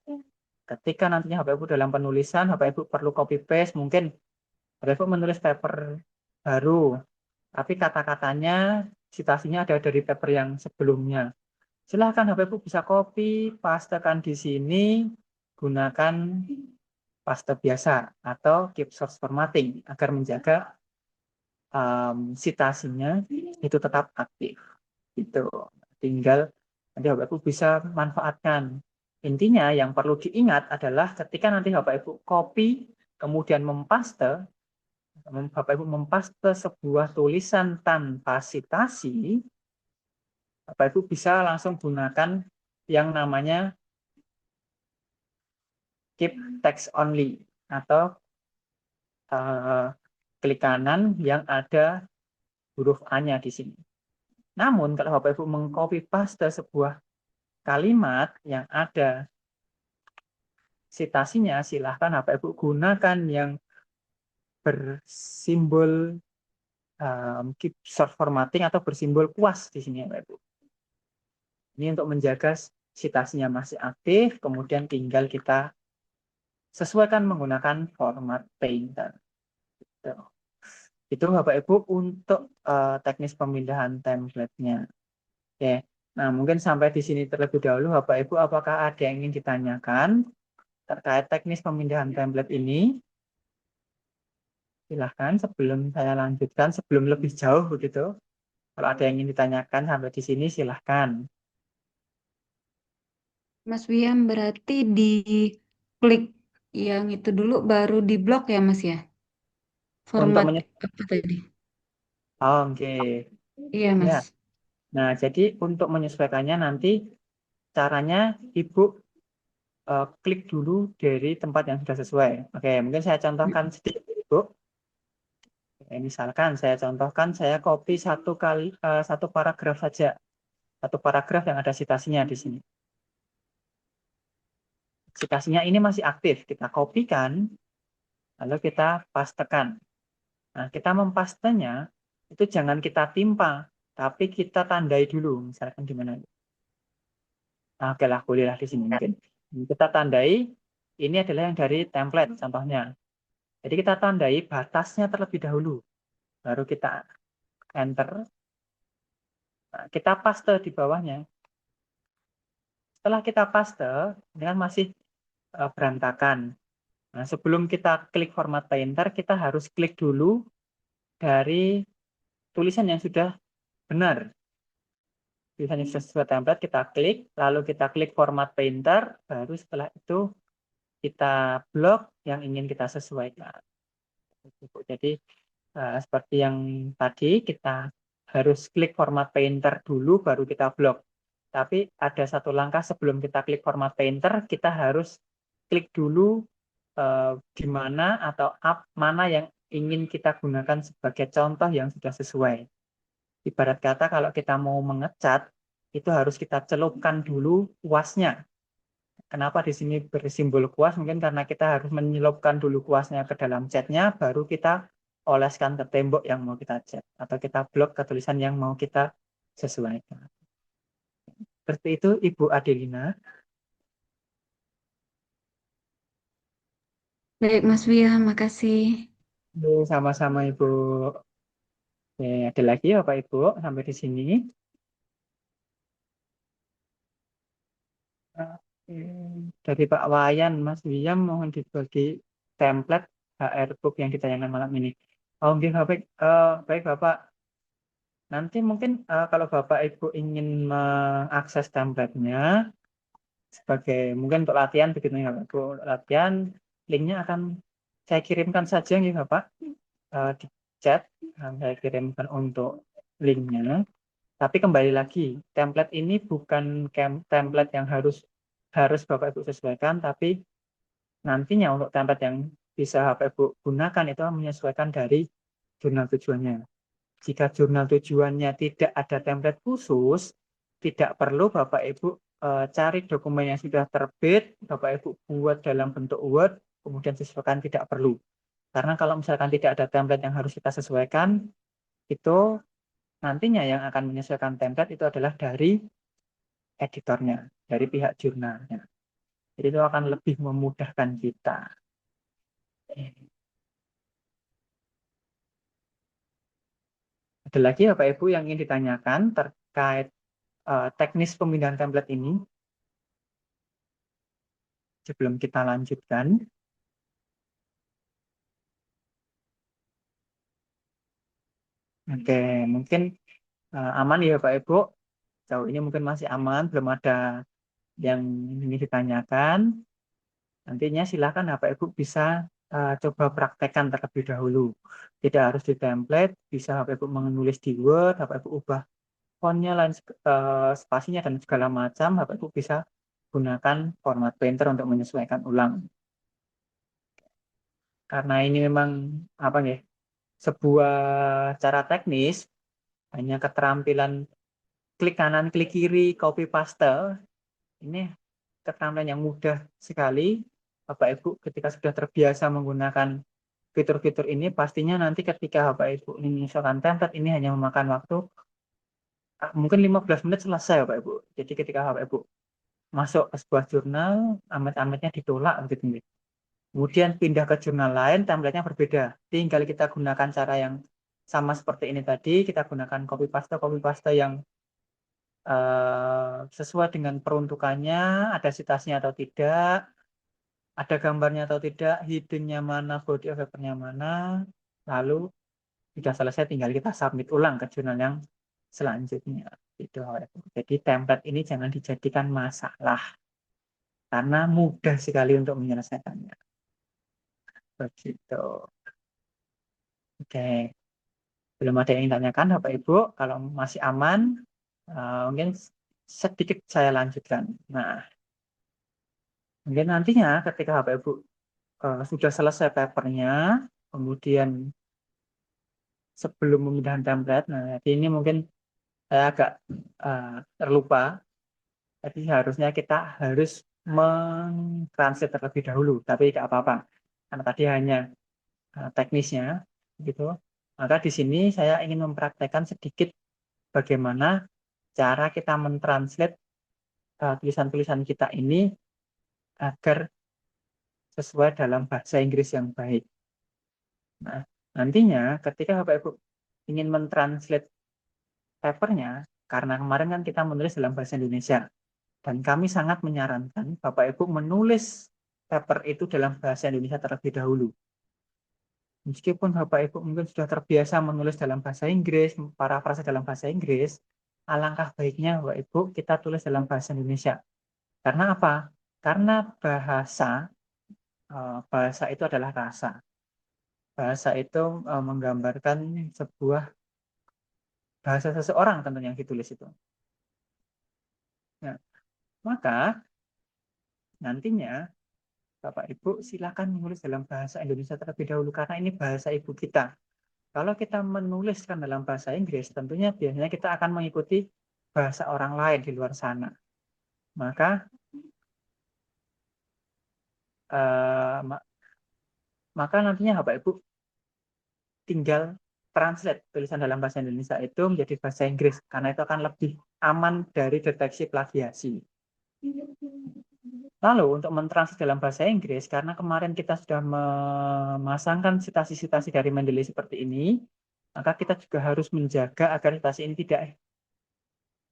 Ketika nantinya Bapak Ibu dalam penulisan, Bapak Ibu perlu copy paste, mungkin Bapak Ibu menulis paper baru, tapi kata-katanya, citasinya ada dari paper yang sebelumnya. Silahkan Bapak Ibu bisa copy, pastekan di sini, gunakan paste biasa atau keep source formatting agar menjaga citasinya itu tetap aktif. Itu tinggal nanti Bapak Ibu bisa manfaatkan. Intinya yang perlu diingat adalah ketika nanti Bapak Ibu copy kemudian Bapak Ibu mempaste sebuah tulisan tanpa citasi, Bapak Ibu bisa langsung gunakan yang namanya keep text only atau klik kanan yang ada huruf A-nya di sini. Namun kalau Bapak Ibu mengcopy paste sebuah kalimat yang ada citasinya, silahkan Bapak Ibu gunakan yang bersimbol keep short formatting atau bersimbol kuas di sini Bapak Ibu. Ini untuk menjaga citasinya masih aktif, kemudian tinggal kita sesuaikan menggunakan format painter. Itu Bapak Ibu untuk teknis pemindahan template-nya. Oke. Nah, mungkin sampai di sini terlebih dahulu Bapak Ibu, apakah ada yang ingin ditanyakan terkait teknis pemindahan template ini? Silahkan sebelum saya lanjutkan, sebelum lebih jauh begitu. Kalau ada yang ingin ditanyakan sampai di sini silahkan. Mas Wiam berarti di klik yang itu dulu baru di blok ya Mas ya? Untuk Format menyesuaikan, apa tadi? oke. Iya Ya. Mas. Nah, jadi untuk menyesuaikannya nanti caranya Ibu klik dulu dari tempat yang sudah sesuai. Oke, mungkin saya contohkan sedikit, Ibu. Misalkan saya contohkan, saya copy satu paragraf saja, satu paragraf yang ada citasinya di sini. Citasinya ini masih aktif, kita kopikan, lalu kita pastekan. Nah, kita mempastenya itu jangan kita timpa, tapi kita tandai dulu, misalkan di mana. Nah, oke lah, bolehlah di sini mungkin. Kita tandai, ini adalah yang dari template contohnya. Jadi kita tandai batasnya terlebih dahulu, baru kita enter, nah, kita paste di bawahnya. Setelah kita paste, dengan masih berantakan. Nah, sebelum kita klik format painter, kita harus klik dulu dari tulisan yang sudah benar. Tulisan yang sudah sesuai template, kita klik, lalu kita klik format painter, baru setelah itu kita blok yang ingin kita sesuaikan. Jadi, seperti yang tadi, kita harus klik format painter dulu, baru kita blok. Tapi ada satu langkah sebelum kita klik format painter, kita harus klik dulu di mana atau mana yang ingin kita gunakan sebagai contoh yang sudah sesuai. Ibarat kata kalau kita mau mengecat, itu harus kita celupkan dulu kuasnya. Kenapa di sini bersimbol kuas? Mungkin karena kita harus menyelupkan dulu kuasnya ke dalam catnya, baru kita oleskan ke tembok yang mau kita cat. Atau kita blok ke tulisan yang mau kita sesuaikan. Seperti itu Ibu Adelina. Baik Mas Wiam, makasih. Sama-sama Ibu. Oke, ada lagi ya Pak Ibu sampai di sini. Dari Pak Wayan, Mas Wiam mohon dibagi template HR book yang ditayangkan malam ini. Oh, oke, baik, baik Bapak. Nanti mungkin kalau Bapak Ibu ingin mengakses template-nya sebagai mungkin untuk latihan begitu ya Bapak Ibu. Latihan, linknya akan saya kirimkan saja nih Bapak di chat. Saya kirimkan untuk linknya. Tapi kembali lagi, template ini bukan template yang harus Bapak Ibu sesuaikan, tapi nantinya untuk template yang bisa Bapak Ibu gunakan itu menyesuaikan dari jurnal tujuannya. Jika jurnal tujuannya tidak ada template khusus, tidak perlu Bapak Ibu cari dokumen yang sudah terbit, Bapak Ibu buat dalam bentuk Word, kemudian sesuaikan, tidak perlu. Karena kalau misalkan tidak ada template yang harus kita sesuaikan, itu nantinya yang akan menyesuaikan template itu adalah dari editornya, dari pihak jurnalnya. Jadi itu akan lebih memudahkan kita. Ada lagi Bapak Ibu yang ingin ditanyakan terkait teknis pemindahan template ini sebelum kita lanjutkan? Oke, mungkin aman ya Bapak Ibu. Jauh ini mungkin masih aman, belum ada yang ini ditanyakan. Nantinya silakan Bapak Ibu bisa coba praktekkan terlebih dahulu. Tidak harus di template, bisa Bapak Ibu menulis di Word, Bapak Ibu ubah fontnya, lain spasinya dan segala macam. Bapak Ibu bisa gunakan format printer untuk menyesuaikan ulang. Karena ini memang apa ya, sebuah cara teknis, hanya keterampilan klik kanan, klik kiri, copy paste. Ini keterampilan yang mudah sekali. Bapak Ibu ketika sudah terbiasa menggunakan fitur-fitur ini, pastinya nanti ketika Bapak Ibu menyesuaikan template ini hanya memakan waktu mungkin 15 menit selesai Bapak Ibu. Jadi ketika Bapak Ibu masuk ke sebuah jurnal, amit-amitnya ditolak gitu. Kemudian pindah ke jurnal lain, template-nya berbeda. Tinggal kita gunakan cara yang sama seperti ini tadi, kita gunakan copy paste yang sesuai dengan peruntukannya, ada citasinya atau tidak, ada gambarnya atau tidak, heading-nya mana, body of paper-nya mana, lalu sudah selesai tinggal kita submit ulang ke jurnal yang selanjutnya. Itu. Jadi template ini jangan dijadikan masalah karena mudah sekali untuk menyelesaikannya. Begitu. Oke, belum ada yang ditanyakan Bapak Ibu. Kalau masih aman, mungkin sedikit saya lanjutkan. Nah, mungkin nantinya ketika Bapak Ibu sudah selesai papernya, kemudian sebelum memindahkan template, nah ini mungkin saya agak terlupa. Jadi harusnya kita harus mentranslate terlebih dahulu, tapi tidak apa-apa. Karena tadi hanya teknisnya, gitu. Maka di sini saya ingin mempraktekkan sedikit bagaimana cara kita mentranslate tulisan-tulisan kita ini agar sesuai dalam bahasa Inggris yang baik. Nah, nantinya ketika Bapak Ibu ingin mentranslate papernya, karena kemarin kan kita menulis dalam bahasa Indonesia, dan kami sangat menyarankan Bapak Ibu menulis paper itu dalam bahasa Indonesia terlebih dahulu. Meskipun Bapak Ibu mungkin sudah terbiasa menulis dalam bahasa Inggris, parafrase dalam bahasa Inggris, alangkah baiknya Bapak Ibu kita tulis dalam bahasa Indonesia. Karena apa? Karena bahasa itu adalah rasa. Bahasa itu menggambarkan sebuah bahasa seseorang tentunya yang ditulis itu. Nah, maka nantinya Bapak Ibu silakan menulis dalam bahasa Indonesia terlebih dahulu karena ini bahasa ibu kita. Kalau kita menuliskan dalam bahasa Inggris, tentunya biasanya kita akan mengikuti bahasa orang lain di luar sana. Maka eh, maka nantinya Bapak Ibu tinggal translate tulisan dalam bahasa Indonesia itu menjadi bahasa Inggris karena itu akan lebih aman dari deteksi plagiasi. Lalu untuk mentranslate dalam bahasa Inggris, karena kemarin kita sudah memasangkan citasi-citasi dari Mendeley seperti ini, maka kita juga harus menjaga agar citasi ini tidak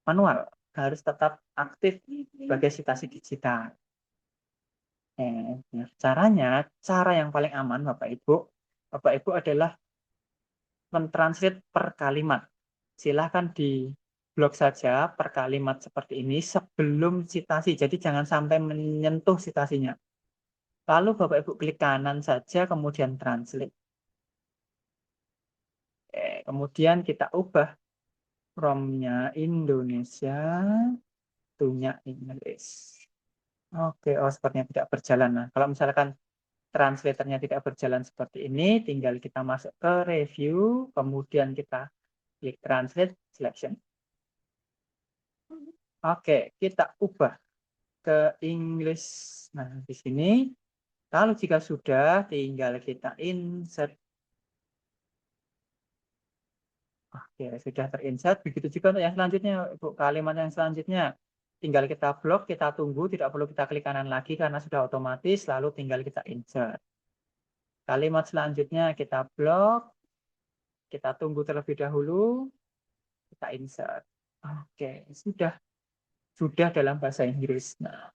manual, harus tetap aktif sebagai citasi digital. Caranya, cara yang paling aman Bapak Ibu adalah mentranslate per kalimat. Silahkan di blok saja per kalimat seperti ini sebelum citasi. Jadi jangan sampai menyentuh citasinya. Lalu Bapak Ibu klik kanan saja, kemudian translate. Kemudian kita ubah from-nya Indonesia to-nya English. Oke, oh sepertinya tidak berjalan. Nah, kalau misalkan translatornya tidak berjalan seperti ini, tinggal kita masuk ke review, kemudian kita klik translate selection. Oke, kita ubah ke English. Nah, di sini, kalau jika sudah, tinggal kita insert. Oke, sudah terinsert. Begitu juga untuk yang selanjutnya, Ibu. Kalimat yang selanjutnya, tinggal kita blok, kita tunggu, tidak perlu kita klik kanan lagi karena sudah otomatis, lalu tinggal kita insert. Kalimat selanjutnya kita blok, kita tunggu terlebih dahulu, kita insert. Oke, sudah dalam bahasa Inggris. Nah,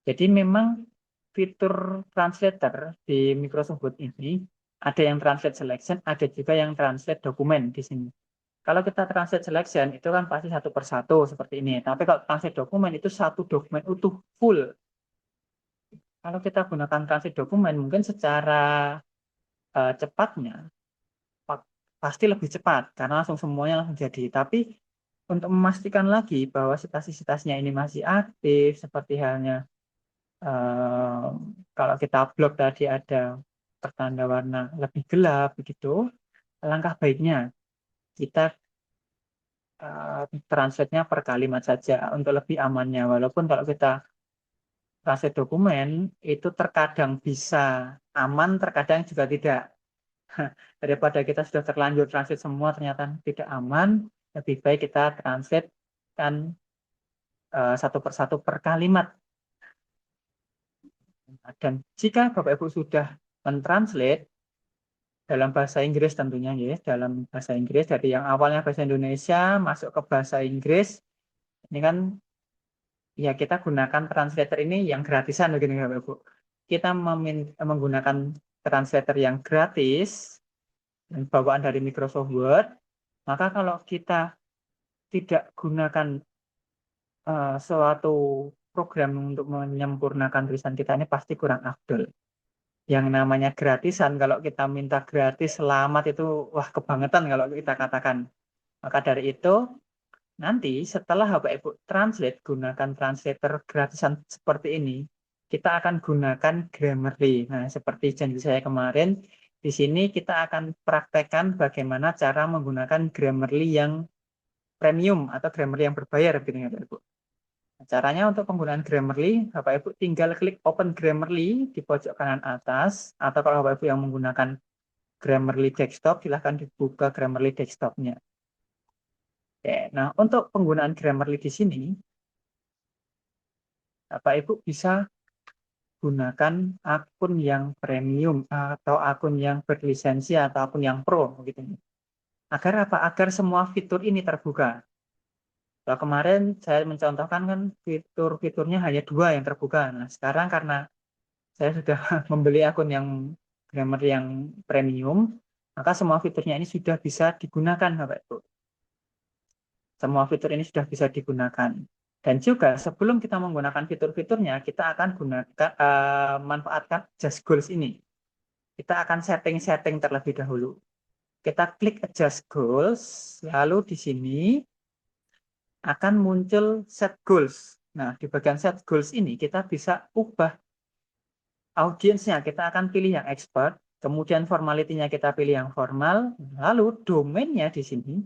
jadi memang fitur translator di Microsoft Word ini ada yang translate selection, ada juga yang translate dokumen di sini. Kalau kita translate selection itu kan pasti satu persatu seperti ini. Tapi kalau translate dokumen itu satu dokumen utuh full. Kalau kita gunakan translate dokumen mungkin secara cepatnya pasti lebih cepat karena langsung semuanya langsung jadi. Tapi untuk memastikan lagi bahwa sitas-sitasnya ini masih aktif seperti halnya eh, kalau kita blok tadi ada pertanda warna lebih gelap begitu, langkah baiknya kita translate-nya per kalimat saja untuk lebih amannya. Walaupun kalau kita translate dokumen itu terkadang bisa aman, terkadang juga tidak. Daripada kita sudah terlanjur translate semua ternyata tidak aman, lebih baik kita translate kan satu persatu per kalimat. Dan jika Bapak Ibu sudah mentranslate dalam bahasa Inggris tentunya ya, dalam bahasa Inggris dari yang awalnya bahasa Indonesia masuk ke bahasa Inggris, ini kan ya kita gunakan translator ini yang gratisan begini Bapak Ibu. Kita menggunakan translator yang gratis yang bawaan dari Microsoft Word, maka kalau kita tidak gunakan suatu program untuk menyempurnakan tulisan kita ini pasti kurang afdol. Yang namanya gratisan, kalau kita minta gratis selamat itu wah kebangetan kalau kita katakan. Maka dari itu nanti setelah Bapak Ibu translate, gunakan translator gratisan seperti ini, kita akan gunakan Grammarly. Nah, seperti janji saya kemarin, di sini kita akan praktekkan bagaimana cara menggunakan Grammarly yang premium atau Grammarly yang berbayar, gitu ya, Bapak Ibu. Nah, caranya untuk penggunaan Grammarly, Bapak Ibu tinggal klik Open Grammarly di pojok kanan atas, atau kalau Bapak Ibu yang menggunakan Grammarly desktop, silahkan dibuka Grammarly desktopnya. Oke, nah untuk penggunaan Grammarly di sini, Bapak Ibu bisa gunakan akun yang premium atau akun yang berlisensi atau akun yang pro gitu. Agar apa? Agar semua fitur ini terbuka. Kalau kemarin saya mencontohkan kan fitur-fiturnya hanya dua yang terbuka. Nah, sekarang karena saya sudah membeli akun yang Grammarly yang premium, maka semua fiturnya ini sudah bisa digunakan, Bapak Ibu. Semua fitur ini sudah bisa digunakan. Dan juga sebelum kita menggunakan fitur-fiturnya, kita akan gunakan manfaatkan Just Goals ini. Kita akan setting-setting terlebih dahulu. Kita klik Adjust Goals, lalu di sini akan muncul Set Goals. Nah, di bagian Set Goals ini kita bisa ubah audiensnya. Kita akan pilih yang expert, kemudian formality-nya kita pilih yang formal, lalu domainnya di sini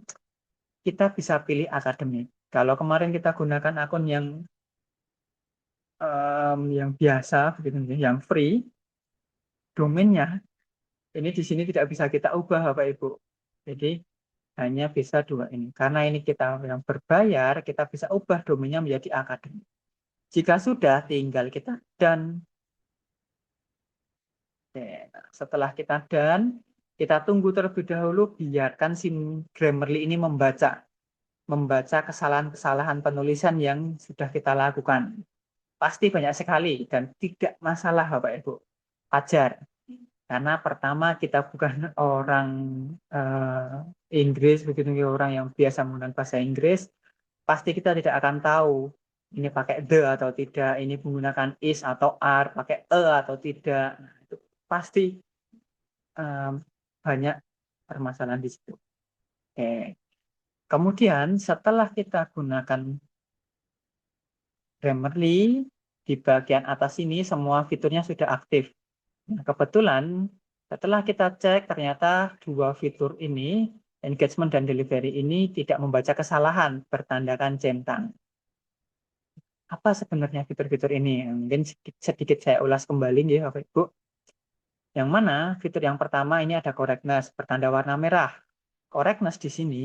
kita bisa pilih akademik. Kalau kemarin kita gunakan akun yang biasa, begitu, yang free, domainnya ini di sini tidak bisa kita ubah, Bapak Ibu. Jadi hanya bisa dua ini. Karena ini kita yang berbayar, kita bisa ubah domainnya menjadi akademik. Jika sudah, tinggal kita done. Nah, setelah kita done, kita tunggu terlebih dahulu, biarkan si Grammarly ini membaca kesalahan-kesalahan penulisan yang sudah kita lakukan. Pasti banyak sekali dan tidak masalah Bapak Ibu. Wajar. Karena pertama kita bukan orang Inggris, begitu orang yang biasa menggunakan bahasa Inggris, pasti kita tidak akan tahu ini pakai the atau tidak, ini menggunakan is atau are, pakai atau tidak. Nah, itu pasti um, banyak permasalahan di situ. Oke. Kemudian setelah kita gunakan Grammarly, di bagian atas ini semua fiturnya sudah aktif. Nah, kebetulan setelah kita cek ternyata dua fitur ini, engagement dan delivery ini tidak membaca kesalahan, bertandakan centang. Apa sebenarnya fitur-fitur ini? Mungkin sedikit saya ulas kembali ya Bapak Ibu. Yang mana fitur yang pertama ini ada correctness, bertanda warna merah. correctness di sini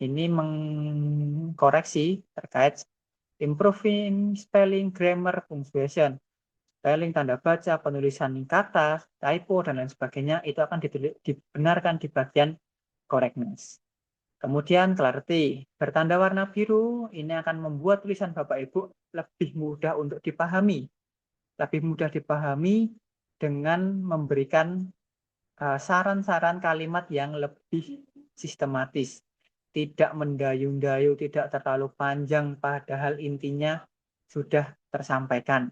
ini mengkoreksi terkait improving spelling, grammar, punctuation, spelling, tanda baca, penulisan kata, typo, dan lain sebagainya, itu akan dibenarkan di bagian correctness. Kemudian clarity, bertanda warna biru, ini akan membuat tulisan Bapak Ibu lebih mudah untuk dipahami. Lebih mudah dipahami dengan memberikan saran-saran kalimat yang lebih sistematis. Tidak mendayu-dayu, tidak terlalu panjang, padahal intinya sudah tersampaikan.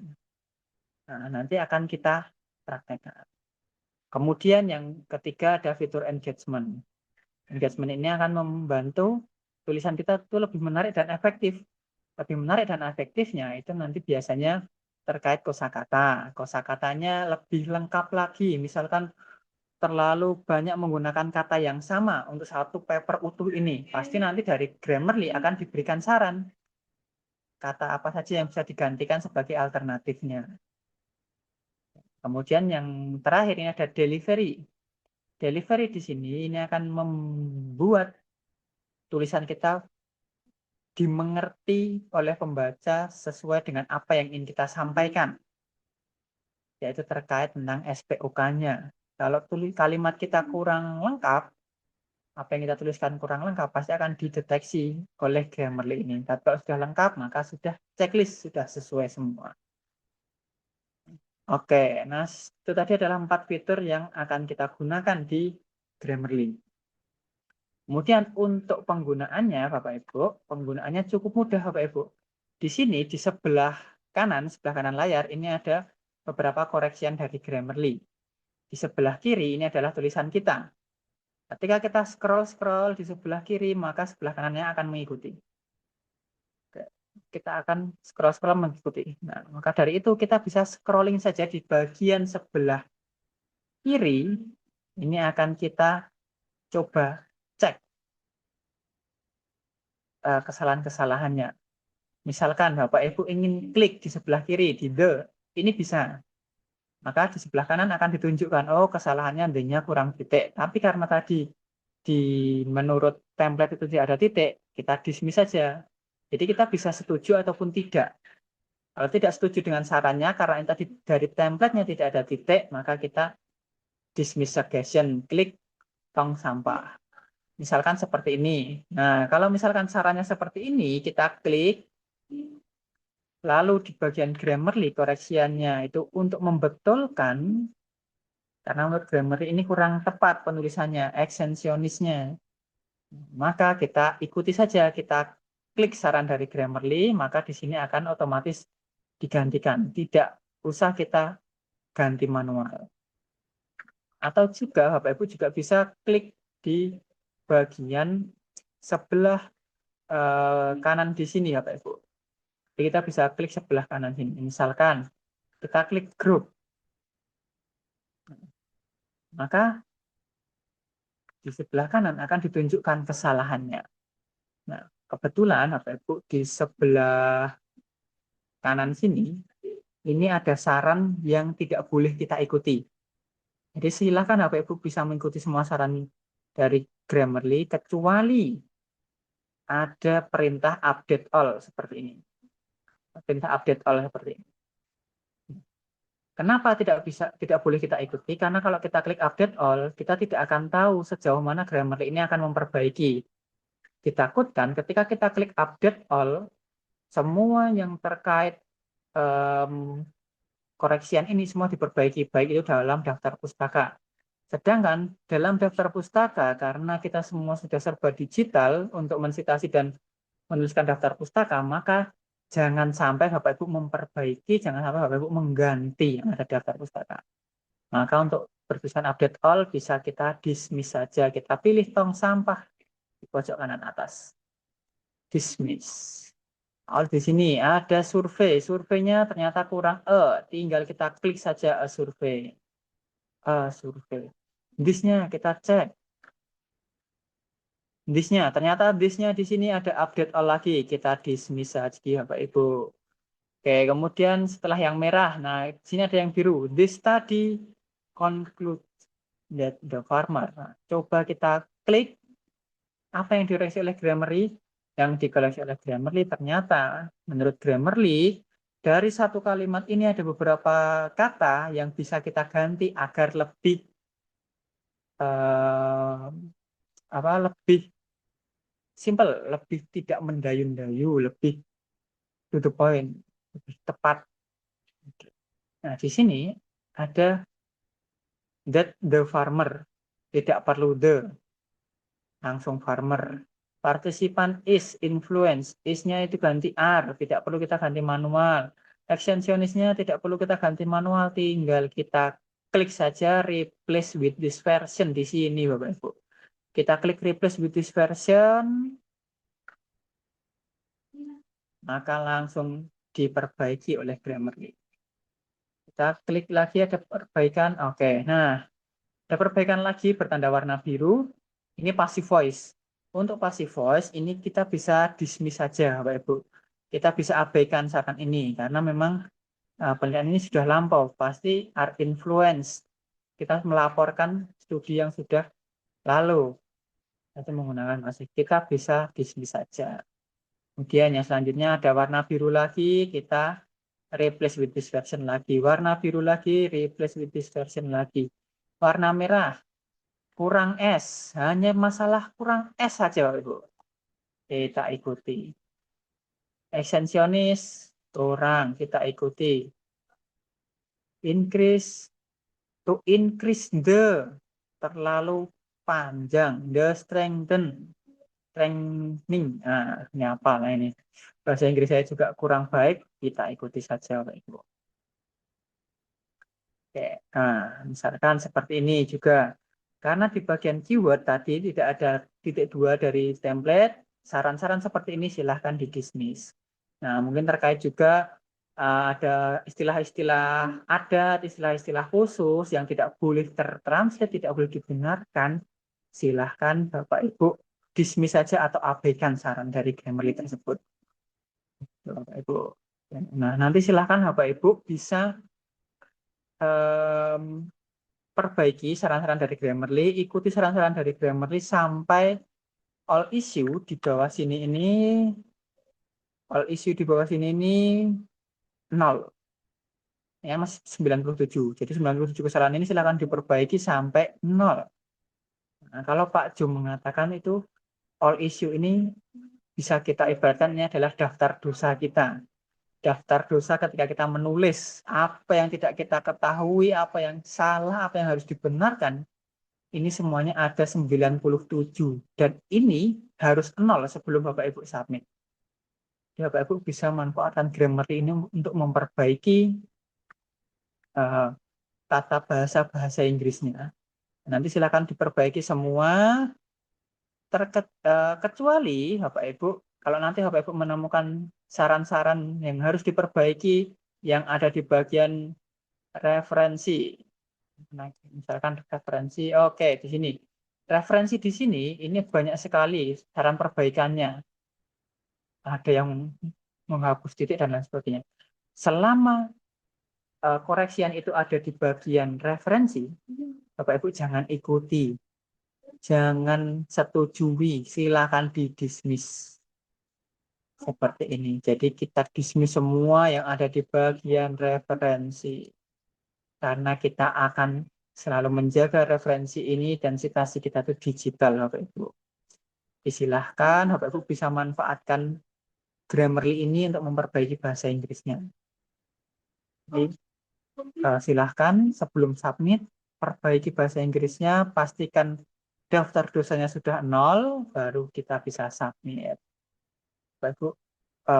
Nah, nanti akan kita praktekkan. Kemudian yang ketiga ada fitur engagement. Engagement ini akan membantu tulisan kita itu lebih menarik dan efektif. Lebih menarik dan efektifnya itu nanti biasanya terkait kosakata. Kosakatanya lebih lengkap lagi. Misalkan terlalu banyak menggunakan kata yang sama untuk satu paper utuh ini. Pasti nanti dari Grammarly akan diberikan saran kata apa saja yang bisa digantikan sebagai alternatifnya. Kemudian yang terakhir ini ada delivery. Delivery di sini ini akan membuat tulisan kita dimengerti oleh pembaca sesuai dengan apa yang ingin kita sampaikan, yaitu terkait tentang SPOK-nya. Kalau kalimat kita kurang lengkap, apa yang kita tuliskan kurang lengkap, pasti akan dideteksi oleh Grammarly ini. Tapi kalau sudah lengkap, maka sudah checklist, sudah sesuai semua. Oke, nah itu tadi adalah 4 fitur yang akan kita gunakan di Grammarly. Kemudian untuk penggunaannya, Bapak Ibu, penggunaannya cukup mudah, Bapak Ibu. Di sini, di sebelah kanan layar, ini ada beberapa koreksian dari Grammarly. Di sebelah kiri, ini adalah tulisan kita. Ketika kita scroll-scroll di sebelah kiri, maka sebelah kanannya akan mengikuti. Kita akan scroll-scroll mengikuti. Nah, maka dari itu kita bisa scrolling saja di bagian sebelah kiri. Ini akan kita coba cek kesalahan-kesalahannya. Misalkan Bapak Ibu ingin klik di sebelah kiri, di the, ini bisa. Maka di sebelah kanan akan ditunjukkan, oh kesalahannya D-nya kurang titik. Tapi karena tadi di menurut template itu tidak ada titik, kita dismiss saja. Jadi kita bisa setuju ataupun tidak. Kalau tidak setuju dengan sarannya, karena yang tadi dari template-nya tidak ada titik, maka kita dismiss suggestion, klik tong sampah. Misalkan seperti ini. Nah, kalau misalkan sarannya seperti ini, kita klik, lalu di bagian Grammarly koreksiannya itu untuk membetulkan, karena menurut Grammarly ini kurang tepat penulisannya, ekstensionisnya. Maka kita ikuti saja, kita klik saran dari Grammarly, maka di sini akan otomatis digantikan. Tidak usah kita ganti manual. Atau juga Bapak Ibu juga bisa klik di bagian sebelah kanan di sini Bapak Ibu. Jadi kita bisa klik sebelah kanan sini. Misalkan kita klik group. Maka di sebelah kanan akan ditunjukkan kesalahannya. Nah, kebetulan Bapak Ibu di sebelah kanan sini ini ada saran yang tidak boleh kita ikuti. Jadi silakan Bapak Ibu bisa mengikuti semua saran dari Grammarly kecuali ada perintah update all seperti ini. Perintah update all seperti ini. Kenapa tidak boleh kita ikuti? Karena kalau kita klik update all, kita tidak akan tahu sejauh mana Grammarly ini akan memperbaiki. Ditakutkan ketika kita klik update all, semua yang terkait koreksian ini semua diperbaiki, baik itu dalam daftar pustaka. Sedangkan dalam daftar pustaka, karena kita semua sudah serba digital untuk mensitasi dan menuliskan daftar pustaka, maka jangan sampai Bapak Ibu memperbaiki, jangan sampai Bapak Ibu mengganti yang ada daftar pustaka. Maka untuk bertuliskan update all bisa kita dismiss saja. Kita pilih tong sampah di pojok kanan atas. Dismiss. All di sini ada survei. Surveinya ternyata kurang tinggal kita klik saja survei. Survei. This-nya kita cek. This-nya ternyata this-nya di sini ada update all lagi. Kita dismiss saja Bapak Ibu. Oke, kemudian setelah yang merah, nah di sini ada yang biru. This study conclude that the farmer. Nah, coba kita klik Apa yang dikoleksi oleh Grammarly? Yang dikoleksi oleh Grammarly ternyata menurut Grammarly dari satu kalimat ini ada beberapa kata yang bisa kita ganti agar lebih eh, lebih simple, lebih tidak mendayun-dayu, lebih to the point, lebih tepat. Nah, di sini ada that the farmer, tidak perlu the, langsung farmer. Partisipan is, influence, is-nya itu ganti are, tidak perlu kita ganti manual. Extensionisnya tidak perlu kita ganti manual, tinggal kita klik saja replace with this version di sini, Bapak Ibu. Kita klik replace with this version, maka langsung diperbaiki oleh Grammarly. Kita klik lagi ada perbaikan. Oke, nah ada perbaikan lagi bertanda warna biru. Ini passive voice. Untuk passive voice ini kita bisa dismiss saja, Bapak Ibu. Kita bisa abaikan saran ini karena memang penelitian ini sudah lampau. Pasti are influence. Kita melaporkan studi yang sudah lalu. Itu menggunakan masih. Kita bisa dismiss saja. Kemudian yang selanjutnya ada warna biru lagi. Kita replace with this version lagi. Warna biru lagi, replace with this version lagi. Warna merah, kurang S. Hanya masalah kurang S saja, Bapak Ibu. Kita ikuti. Ekstensionis, kurang. Kita ikuti. Increase, to increase the. Terlalu panjang. The strengthen. Strengthening. Nah, ini apa lah ini. Bahasa Inggris saya juga kurang baik. Kita ikuti saja, Bapak Ibu. Oke, nah, misalkan seperti ini juga. Karena di bagian keyword tadi tidak ada titik dua dari template, saran-saran seperti ini silahkan di-dismiss. Nah, mungkin terkait juga ada istilah-istilah adat, istilah-istilah khusus yang tidak boleh tertranslate, tidak boleh dibenarkan, silahkan Bapak Ibu dismiss saja atau abaikan saran dari Grammarly tersebut. Bapak Ibu. Nah, nanti silahkan Bapak Ibu bisa perbaiki saran-saran dari Grammarly, ikuti saran-saran dari Grammarly sampai all issue di bawah sini ini, all issue di bawah sini ini 0. Ya, masih 97. Jadi 97 kesalahan ini silakan diperbaiki sampai 0. Nah, kalau Pak Jum mengatakan itu all issue ini bisa kita ibaratkan ini adalah daftar dosa kita. Daftar dosa ketika kita menulis apa yang tidak kita ketahui, apa yang salah, apa yang harus dibenarkan. Ini semuanya ada 97 dan ini harus 0 sebelum Bapak Ibu submit. Ya, Bapak Ibu bisa manfaatkan Grammarly ini untuk memperbaiki uh, tata bahasa Inggrisnya. Nanti silakan diperbaiki semua kecuali Bapak Ibu kalau nanti Bapak Ibu menemukan saran-saran yang harus diperbaiki yang ada di bagian referensi. Nah, misalkan referensi, oke, di sini. Referensi di sini, ini banyak sekali saran perbaikannya. Ada yang menghapus titik dan lain sebagainya. Selama koreksian itu ada di bagian referensi, Bapak Ibu jangan ikuti, jangan setujui, silakan di-dismiss. Seperti ini. Jadi kita dismiss semua yang ada di bagian referensi. Karena kita akan selalu menjaga referensi ini dan citasi kita itu digital, Bapak Ibu. Silahkan Bapak Ibu bisa manfaatkan Grammarly ini untuk memperbaiki bahasa Inggrisnya. Jadi, silahkan sebelum submit, perbaiki bahasa Inggrisnya, pastikan daftar dosanya sudah 0, baru kita bisa submit. Bapak Ibu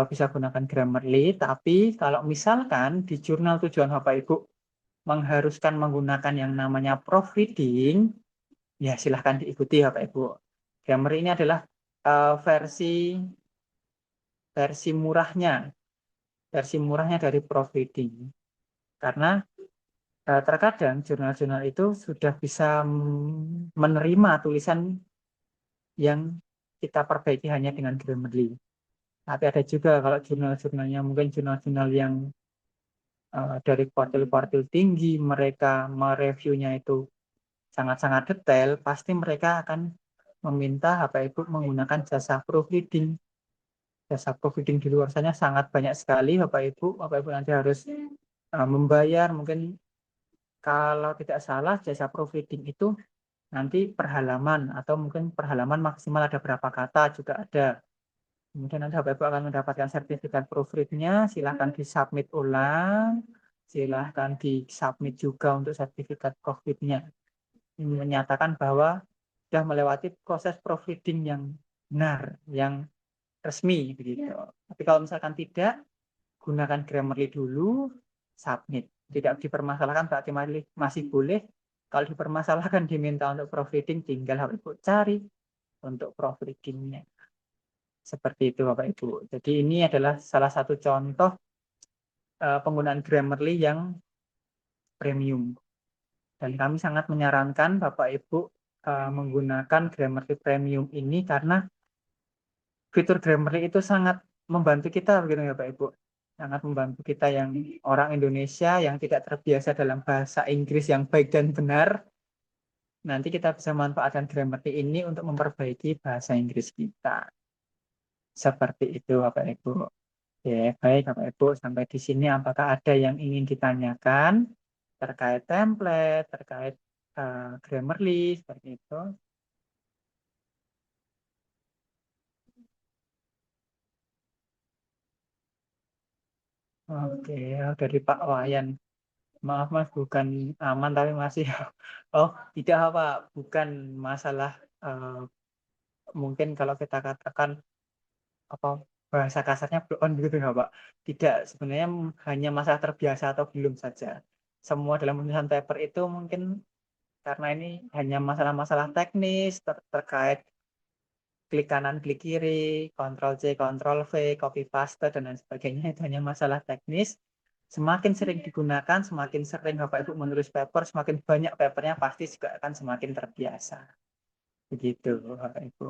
bisa gunakan Grammarly, tapi kalau misalkan di jurnal tujuan Bapak Ibu mengharuskan menggunakan yang namanya proofreading, ya silahkan diikuti Bapak Ibu. Grammarly ini adalah versi versi murahnya dari proofreading. Karena terkadang jurnal-jurnal itu sudah bisa menerima tulisan yang kita perbaiki hanya dengan Grammarly. Tapi ada juga kalau jurnal-jurnalnya mungkin jurnal-jurnal yang dari kuartil-kuartil tinggi, mereka mereviewnya itu sangat-sangat detail, pasti mereka akan meminta Bapak Ibu menggunakan jasa proofreading. Jasa proofreading di luar sana sangat banyak sekali Bapak Ibu. Bapak Ibu nanti harus membayar, mungkin kalau tidak salah jasa proofreading itu nanti per halaman atau mungkin per halaman maksimal ada berapa kata juga ada. Kemudian nanti Bapak Ibu akan mendapatkan sertifikat proofreadnya, silahkan disubmit ulang, silahkan disubmit juga untuk sertifikat proofreadnya. Ini menyatakan bahwa sudah melewati proses proofreading yang benar, yang resmi begitu. Tapi kalau misalkan tidak, gunakan Grammarly dulu, submit. Tidak dipermasalahkan berarti masih boleh. Kalau dipermasalahkan diminta untuk proofreading, tinggal Bapak Ibu cari untuk proofreadingnya. Seperti itu Bapak Ibu. Jadi ini adalah salah satu contoh penggunaan Grammarly yang premium. Dan kami sangat menyarankan Bapak Ibu menggunakan Grammarly Premium ini karena fitur Grammarly itu sangat membantu kita begitu ya Bapak Ibu. Sangat membantu kita yang orang Indonesia yang tidak terbiasa dalam bahasa Inggris yang baik dan benar. Nanti kita bisa manfaatkan Grammarly ini untuk memperbaiki bahasa Inggris kita. Seperti itu Bapak Ibu. Oke, baik Bapak Ibu, sampai di sini apakah ada yang ingin ditanyakan terkait template, terkait Grammarly, seperti itu? Oke, dari Pak Wayan. Maaf Mas, bukan aman tapi masih. Oh, tidak Pak, bukan masalah mungkin kalau kita katakan apa bahasa kasarnya blow on gitu ya Pak. Tidak, sebenarnya hanya masalah terbiasa atau belum saja. Semua dalam penulisan paper itu mungkin karena ini hanya masalah-masalah teknis terkait klik kanan, klik kiri, Ctrl C, Ctrl V, copy paste, dan lain sebagainya. Itu hanya masalah teknis. Semakin sering digunakan, semakin sering Bapak Ibu menulis paper, semakin banyak papernya pasti juga akan semakin terbiasa. Begitu, Bapak Ibu.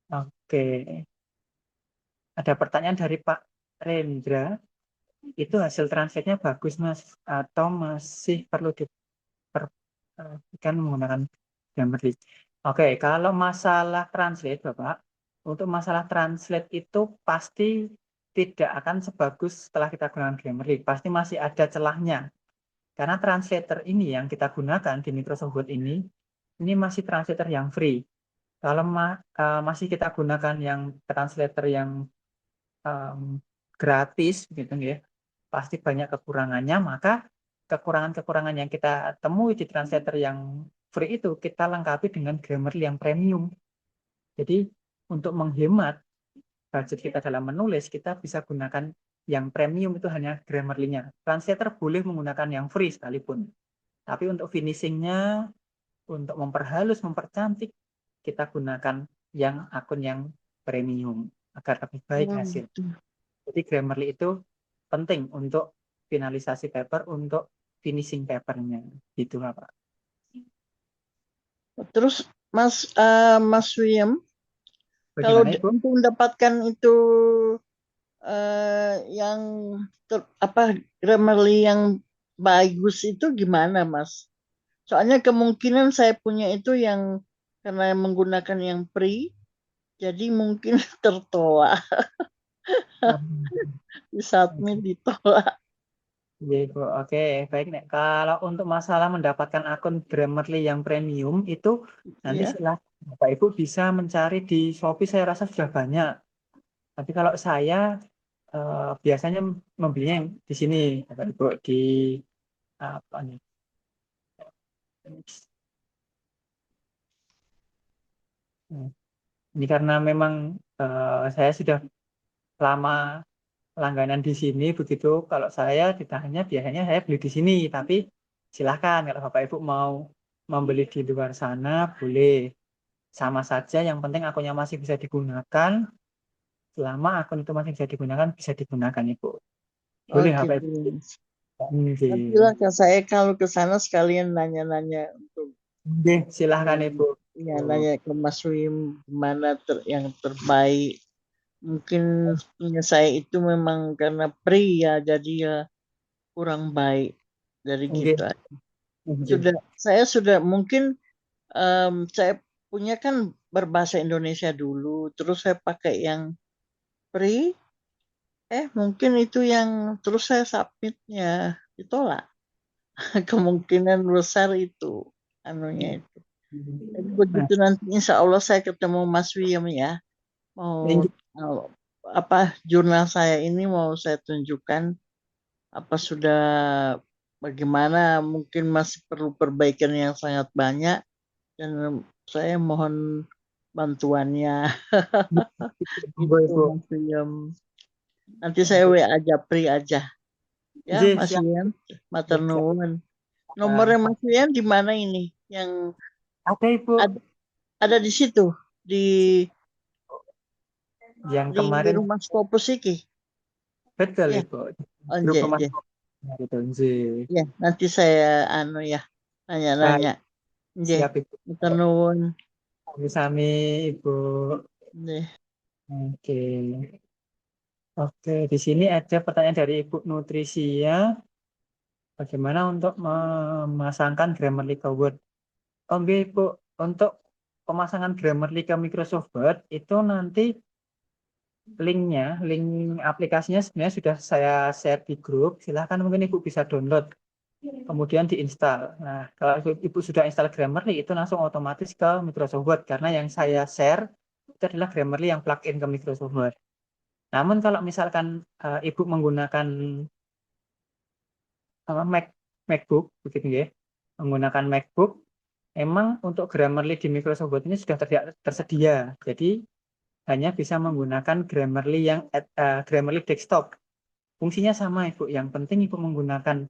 Oke. Ada pertanyaan dari Pak Rendra. Itu hasil translate-nya bagus, Mas. Atau masih perlu diperhatikan menggunakan Grammarly? Oke, kalau masalah translate, Bapak, untuk masalah translate itu pasti tidak akan sebagus setelah kita gunakan Grammarly. Pasti masih ada celahnya. Karena translator ini yang kita gunakan di Microsoft Word ini masih translator yang free. Kalau masih kita gunakan yang translator yang um, gratis, gitu ya, pasti banyak kekurangannya. Maka kekurangan-kekurangan yang kita temui di translator yang free itu kita lengkapi dengan Grammarly yang premium. Jadi untuk menghemat budget kita dalam menulis, kita bisa gunakan yang premium itu hanya Grammarly-nya. Translator boleh menggunakan yang free sekalipun. Tapi untuk finishingnya, untuk memperhalus, mempercantik, kita gunakan yang akun yang premium agar lebih baik hasil. Gitu. Jadi Grammarly itu penting untuk finalisasi paper, untuk finishing papernya. Gitu Pak. Terus Mas William, kalau Bagaimana Ibu? untuk mendapatkan itu yang Grammarly yang bagus itu gimana, Mas? Soalnya kemungkinan saya punya itu yang karena menggunakan yang free, jadi mungkin tertolak, di submit ditolak. Iya, Ibu. Oke, baik Nek. Kalau untuk masalah mendapatkan akun Grammarly yang premium itu nanti Ya, silakan Bapak Ibu bisa mencari di Shopee, saya rasa sudah banyak. Tapi kalau saya biasanya membelinya yang di sini, Bapak Ibu, di apa nih? Ini karena memang saya sudah lama langganan di sini, begitu kalau saya ditanya biasanya saya beli di sini. Tapi silahkan kalau Bapak Ibu mau membeli di luar sana, boleh. Sama saja, yang penting akunnya masih bisa digunakan. Selama akun itu masih bisa digunakan, bisa digunakan Ibu. Boleh oke. Bapak Ibu. Nantilah ke saya kalau ke sana sekalian nanya-nanya untuk Oke, silahkan Ibu. ya nanya ke Mas Wim mana yang terbaik. Mungkin punya saya itu memang karena pria jadi ya kurang baik dari Oke, gitu. oke. Saya sudah mungkin Saya punya kan berbahasa Indonesia dulu, terus saya pakai yang free, mungkin itu yang terus saya submitnya ditolak. Kemungkinan besar itu anunya itu. Jadi Nah, begitu nanti insya Allah saya ketemu Mas Wiem ya, mau ini apa jurnal saya ini mau saya tunjukkan apa sudah bagaimana mungkin masih perlu perbaikan yang sangat banyak dan saya mohon bantuannya Ibu, itu Ibu. Mas Wiem. Nanti saya WA Japri aja ya Ji, Mas siap. Wiem. Matur Ya, siap. nuwun. Nomornya Nah, Mas Wiem di mana ini? Yang ada Ibu ada, ada di situ di yang di kemarin rumah Skopus iki. betul Ya, Ibu. oh, Grup nggih, rumah nggih. gitu, Ji. Ya, nanti saya anu ya nanya-nanya. Baik, Nggih, siap Ibu. matur nuwun. Sami Ibu. Nggih. Oke. Oke, di sini ada pertanyaan dari Ibu Nutrisia. Bagaimana untuk memasangkan Grammarly ke Word? Oke, Ibu. Untuk pemasangan Grammarly ke Microsoft Word itu nanti link aplikasinya sebenarnya sudah saya share di grup. Silahkan mungkin Ibu bisa download, kemudian diinstal. Nah, kalau Ibu sudah install Grammarly itu langsung otomatis ke Microsoft Word karena yang saya share itu adalah Grammarly yang plugin ke Microsoft Word. Namun kalau misalkan Ibu menggunakan Mac MacBook begitu ya, menggunakan MacBook, emang untuk Grammarly di Microsoft Word ini sudah tersedia. Jadi hanya bisa menggunakan Grammarly desktop. Fungsinya sama Ibu. Yang penting Ibu menggunakan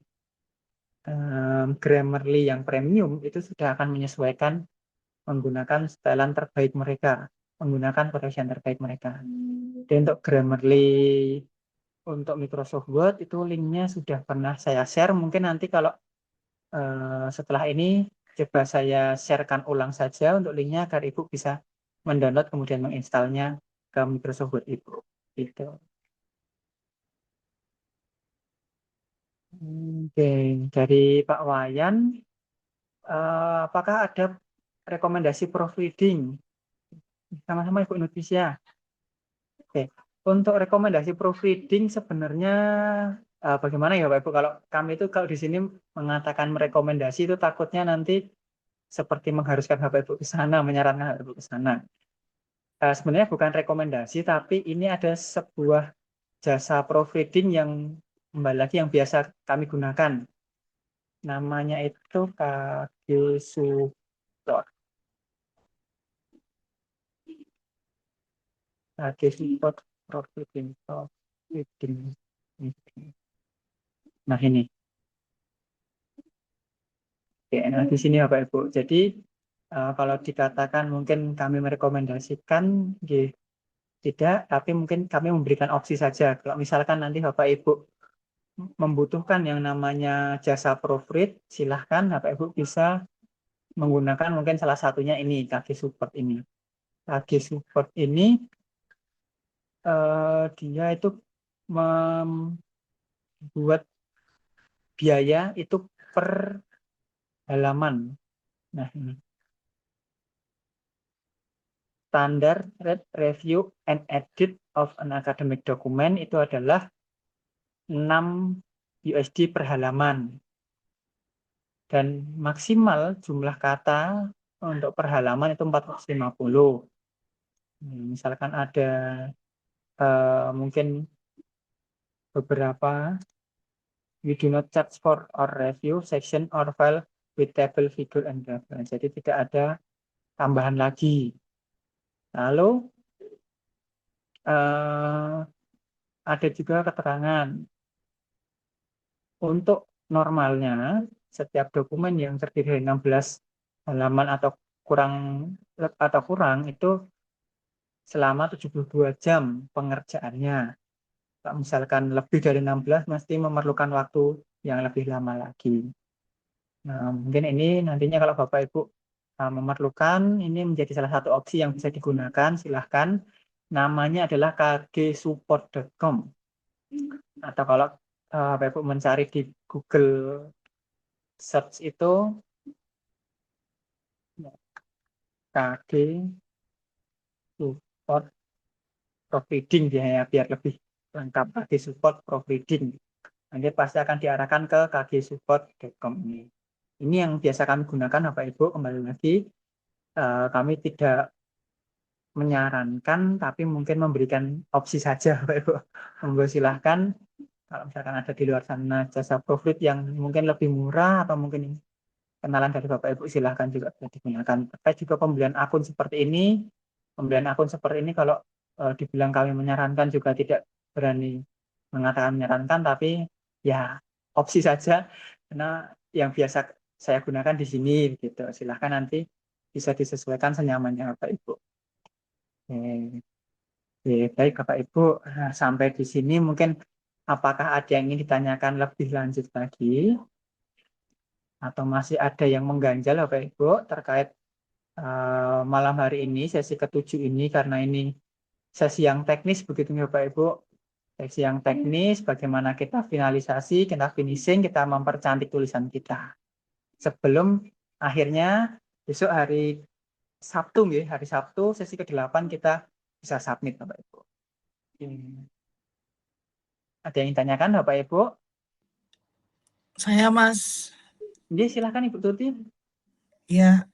Grammarly yang premium itu sudah akan menyesuaikan menggunakan setelan terbaik mereka, menggunakan quotation terbaik mereka. Dan untuk Grammarly untuk Microsoft Word itu linknya sudah pernah saya share. Mungkin nanti kalau setelah ini coba saya sharekan ulang saja untuk linknya agar Ibu bisa mendownload kemudian menginstalnya ke Microsoft Word Ibu. Gitu. Oke, dari Pak Wayan, apakah ada rekomendasi proofreading? Sama-sama Ibu Nutrisia. Oke, untuk rekomendasi proofreading sebenarnya bagaimana ya Pak Ibu? Kalau kami itu kalau di sini mengatakan merekomendasi itu takutnya nanti seperti mengharuskan Bapak Ibu ke sana, menyarankan Bapak Ibu ke sana. Sebenarnya bukan rekomendasi, tapi ini ada sebuah jasa proofreading yang kembali lagi yang biasa kami gunakan. Namanya itu KG Support. KG Support Proofreading. Proofreading. Nah ini. Oke, nah di sini Bapak Ibu. Jadi kalau dikatakan mungkin kami merekomendasikan, tidak, tapi mungkin kami memberikan opsi saja. Kalau misalkan nanti Bapak Ibu membutuhkan yang namanya jasa proofread, silahkan Bapak Ibu bisa menggunakan mungkin salah satunya ini, KG Support ini. KG Support ini dia itu membuat biaya itu per halaman. Nah, ini standar read, review, and edit of an academic document itu adalah 6 USD per halaman. Dan maksimal jumlah kata untuk per halaman itu 450. Misalkan ada mungkin beberapa we do not charge for or review section or file with table, figure, and graph. Jadi tidak ada tambahan lagi. Lalu ada juga keterangan untuk normalnya setiap dokumen yang terdiri dari 16 halaman atau kurang itu selama 72 jam pengerjaannya. Kalau misalkan lebih dari 16 mesti memerlukan waktu yang lebih lama lagi. Nah, mungkin ini nantinya kalau Bapak Ibu memerlukan, ini menjadi salah satu opsi yang bisa digunakan, silahkan. Namanya adalah kgsupport.com. Atau kalau Bapak Ibu mencari di Google Search itu KG support providing ya, biar lebih lengkap. KG support providing. Nanti pasti akan diarahkan ke kgsupport.com ini. Ini yang biasa kami gunakan Bapak Ibu. Kembali lagi, kami tidak menyarankan, tapi mungkin memberikan opsi saja Bapak Ibu. Monggo silahkan kalau misalkan ada di luar sana jasa profit yang mungkin lebih murah atau mungkin kenalan dari Bapak Ibu, silahkan juga bisa digunakan. Terkait juga pembelian akun seperti ini, kalau dibilang kami menyarankan juga tidak berani mengatakan menyarankan, tapi ya opsi saja karena yang biasa saya gunakan di sini gitu. Silahkan nanti bisa disesuaikan senyamannya Bapak Ibu. Oke. Oke, baik Bapak Ibu. Nah, sampai di sini mungkin apakah ada yang ingin ditanyakan lebih lanjut lagi atau masih ada yang mengganjal Bapak Ibu terkait malam hari ini, sesi ketujuh ini, karena ini sesi yang teknis begitu ya Bapak Ibu. Sesi yang teknis, bagaimana kita finalisasi, kita finishing, kita mempercantik tulisan kita. Sebelum akhirnya besok hari Sabtu, ya, hari Sabtu sesi ke-8 kita bisa submit Bapak Ibu. Ada yang ditanyakan Bapak Ibu? Saya Mas, Jadi silakan Ibu Tuti. ya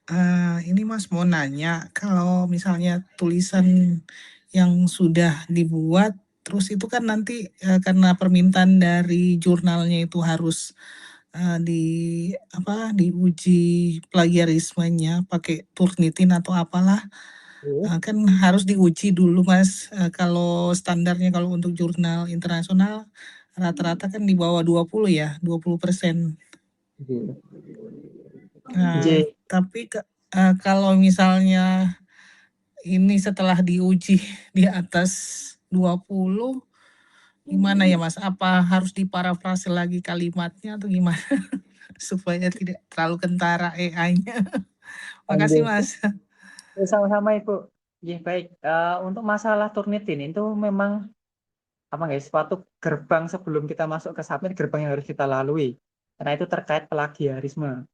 ini Mas mau nanya, kalau misalnya tulisan yang sudah dibuat, terus itu kan nanti karena permintaan dari jurnalnya itu harus diuji plagiarismenya pakai Turnitin atau apalah, kan harus diuji dulu Mas. Kalau standarnya kalau untuk jurnal internasional rata-rata kan di bawah 20 ya, 20%. Tapi kalau misalnya ini setelah diuji di atas 20, gimana ya Mas? Apa harus diparafrase lagi kalimatnya atau gimana? Supaya tidak terlalu kentara AI-nya. Makasih Mas. Sama-sama Ibu. Ya, baik. Untuk masalah Turnitin itu memang suatu gerbang sebelum kita masuk ke submit, gerbang yang harus kita lalui. Karena itu terkait plagiarisme.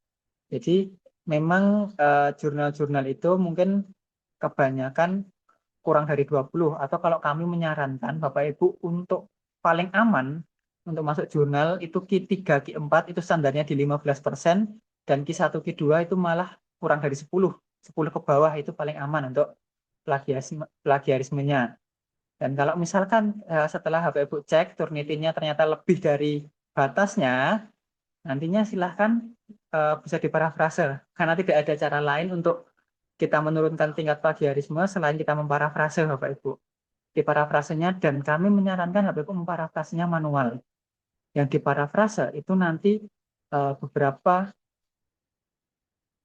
Jadi memang jurnal-jurnal itu mungkin kebanyakan kurang dari 20, atau kalau kami menyarankan Bapak Ibu untuk paling aman untuk masuk jurnal itu Q3, Q4 itu standarnya di 15%, dan Q1, Q2 itu malah kurang dari 10 ke bawah itu paling aman untuk plagiarismenya. Dan kalau misalkan setelah Bapak Ibu cek Turnitinnya ternyata lebih dari batasnya, nantinya silahkan bisa diparafrase, karena tidak ada cara lain untuk kita menurunkan tingkat plagiarisme selain kita memparafrase Bapak Ibu. Diparafrasenya, dan kami menyarankan Bapak Ibu memparafrasenya manual. Yang diparafrase itu nanti beberapa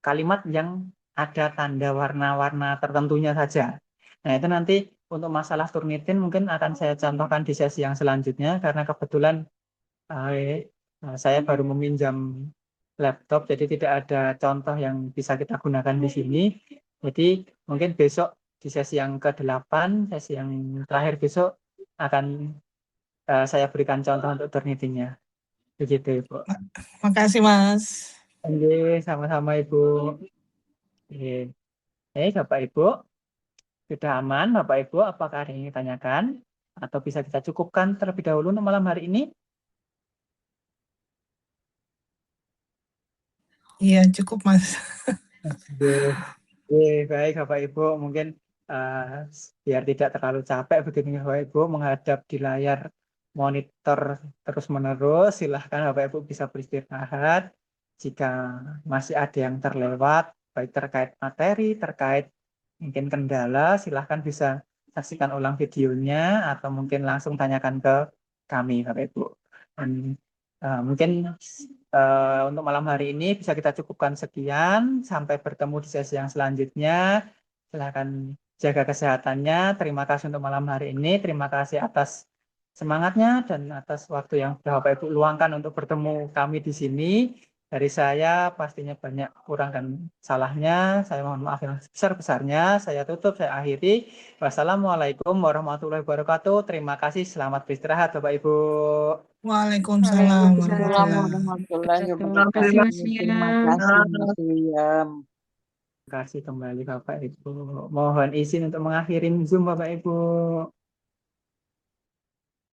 kalimat yang ada tanda warna-warna tertentunya saja. Nah, itu nanti untuk masalah Turnitin mungkin akan saya contohkan di sesi yang selanjutnya, karena kebetulan saya baru meminjam laptop, jadi tidak ada contoh yang bisa kita gunakan di sini. Jadi mungkin besok di sesi yang ke-8, sesi yang terakhir besok akan saya berikan contoh untuk Turnitin-nya. Begitu Ibu. Makasih Mas. Oke, sama-sama Ibu. Oke. Bapak Ibu, sudah aman Bapak Ibu? Apakah ada yang ditanyakan? Atau bisa kita cukupkan terlebih dahulu untuk malam hari ini? Iya cukup Mas. Baik Bapak Ibu, mungkin biar tidak terlalu capek begitu Bapak Ibu menghadap di layar monitor terus-menerus, silahkan Bapak Ibu bisa beristirahat. Jika masih ada yang terlewat, baik terkait materi, terkait mungkin kendala, silahkan bisa saksikan ulang videonya atau mungkin langsung tanyakan ke kami Bapak Ibu. Dan mungkin untuk malam hari ini bisa kita cukupkan sekian. Sampai bertemu di sesi yang selanjutnya. Silakan jaga kesehatannya. Terima kasih untuk malam hari ini. Terima kasih atas semangatnya dan atas waktu yang sudah Bapak Ibu luangkan untuk bertemu kami di sini. Dari saya pastinya banyak kurang dan salahnya. Saya mohon maaf yang sebesar-besarnya. Saya tutup, saya akhiri. Wassalamualaikum warahmatullahi wabarakatuh. Terima kasih. Selamat beristirahat Bapak Ibu. Waalaikumsalam Waalaikumsalam warahmatullahi warahmatullahi Terima wabarakatuh. kasih Mas Terima William. kasih Mas William. kasih kembali Bapak Ibu. Mohon izin untuk mengakhiri Zoom Bapak Ibu.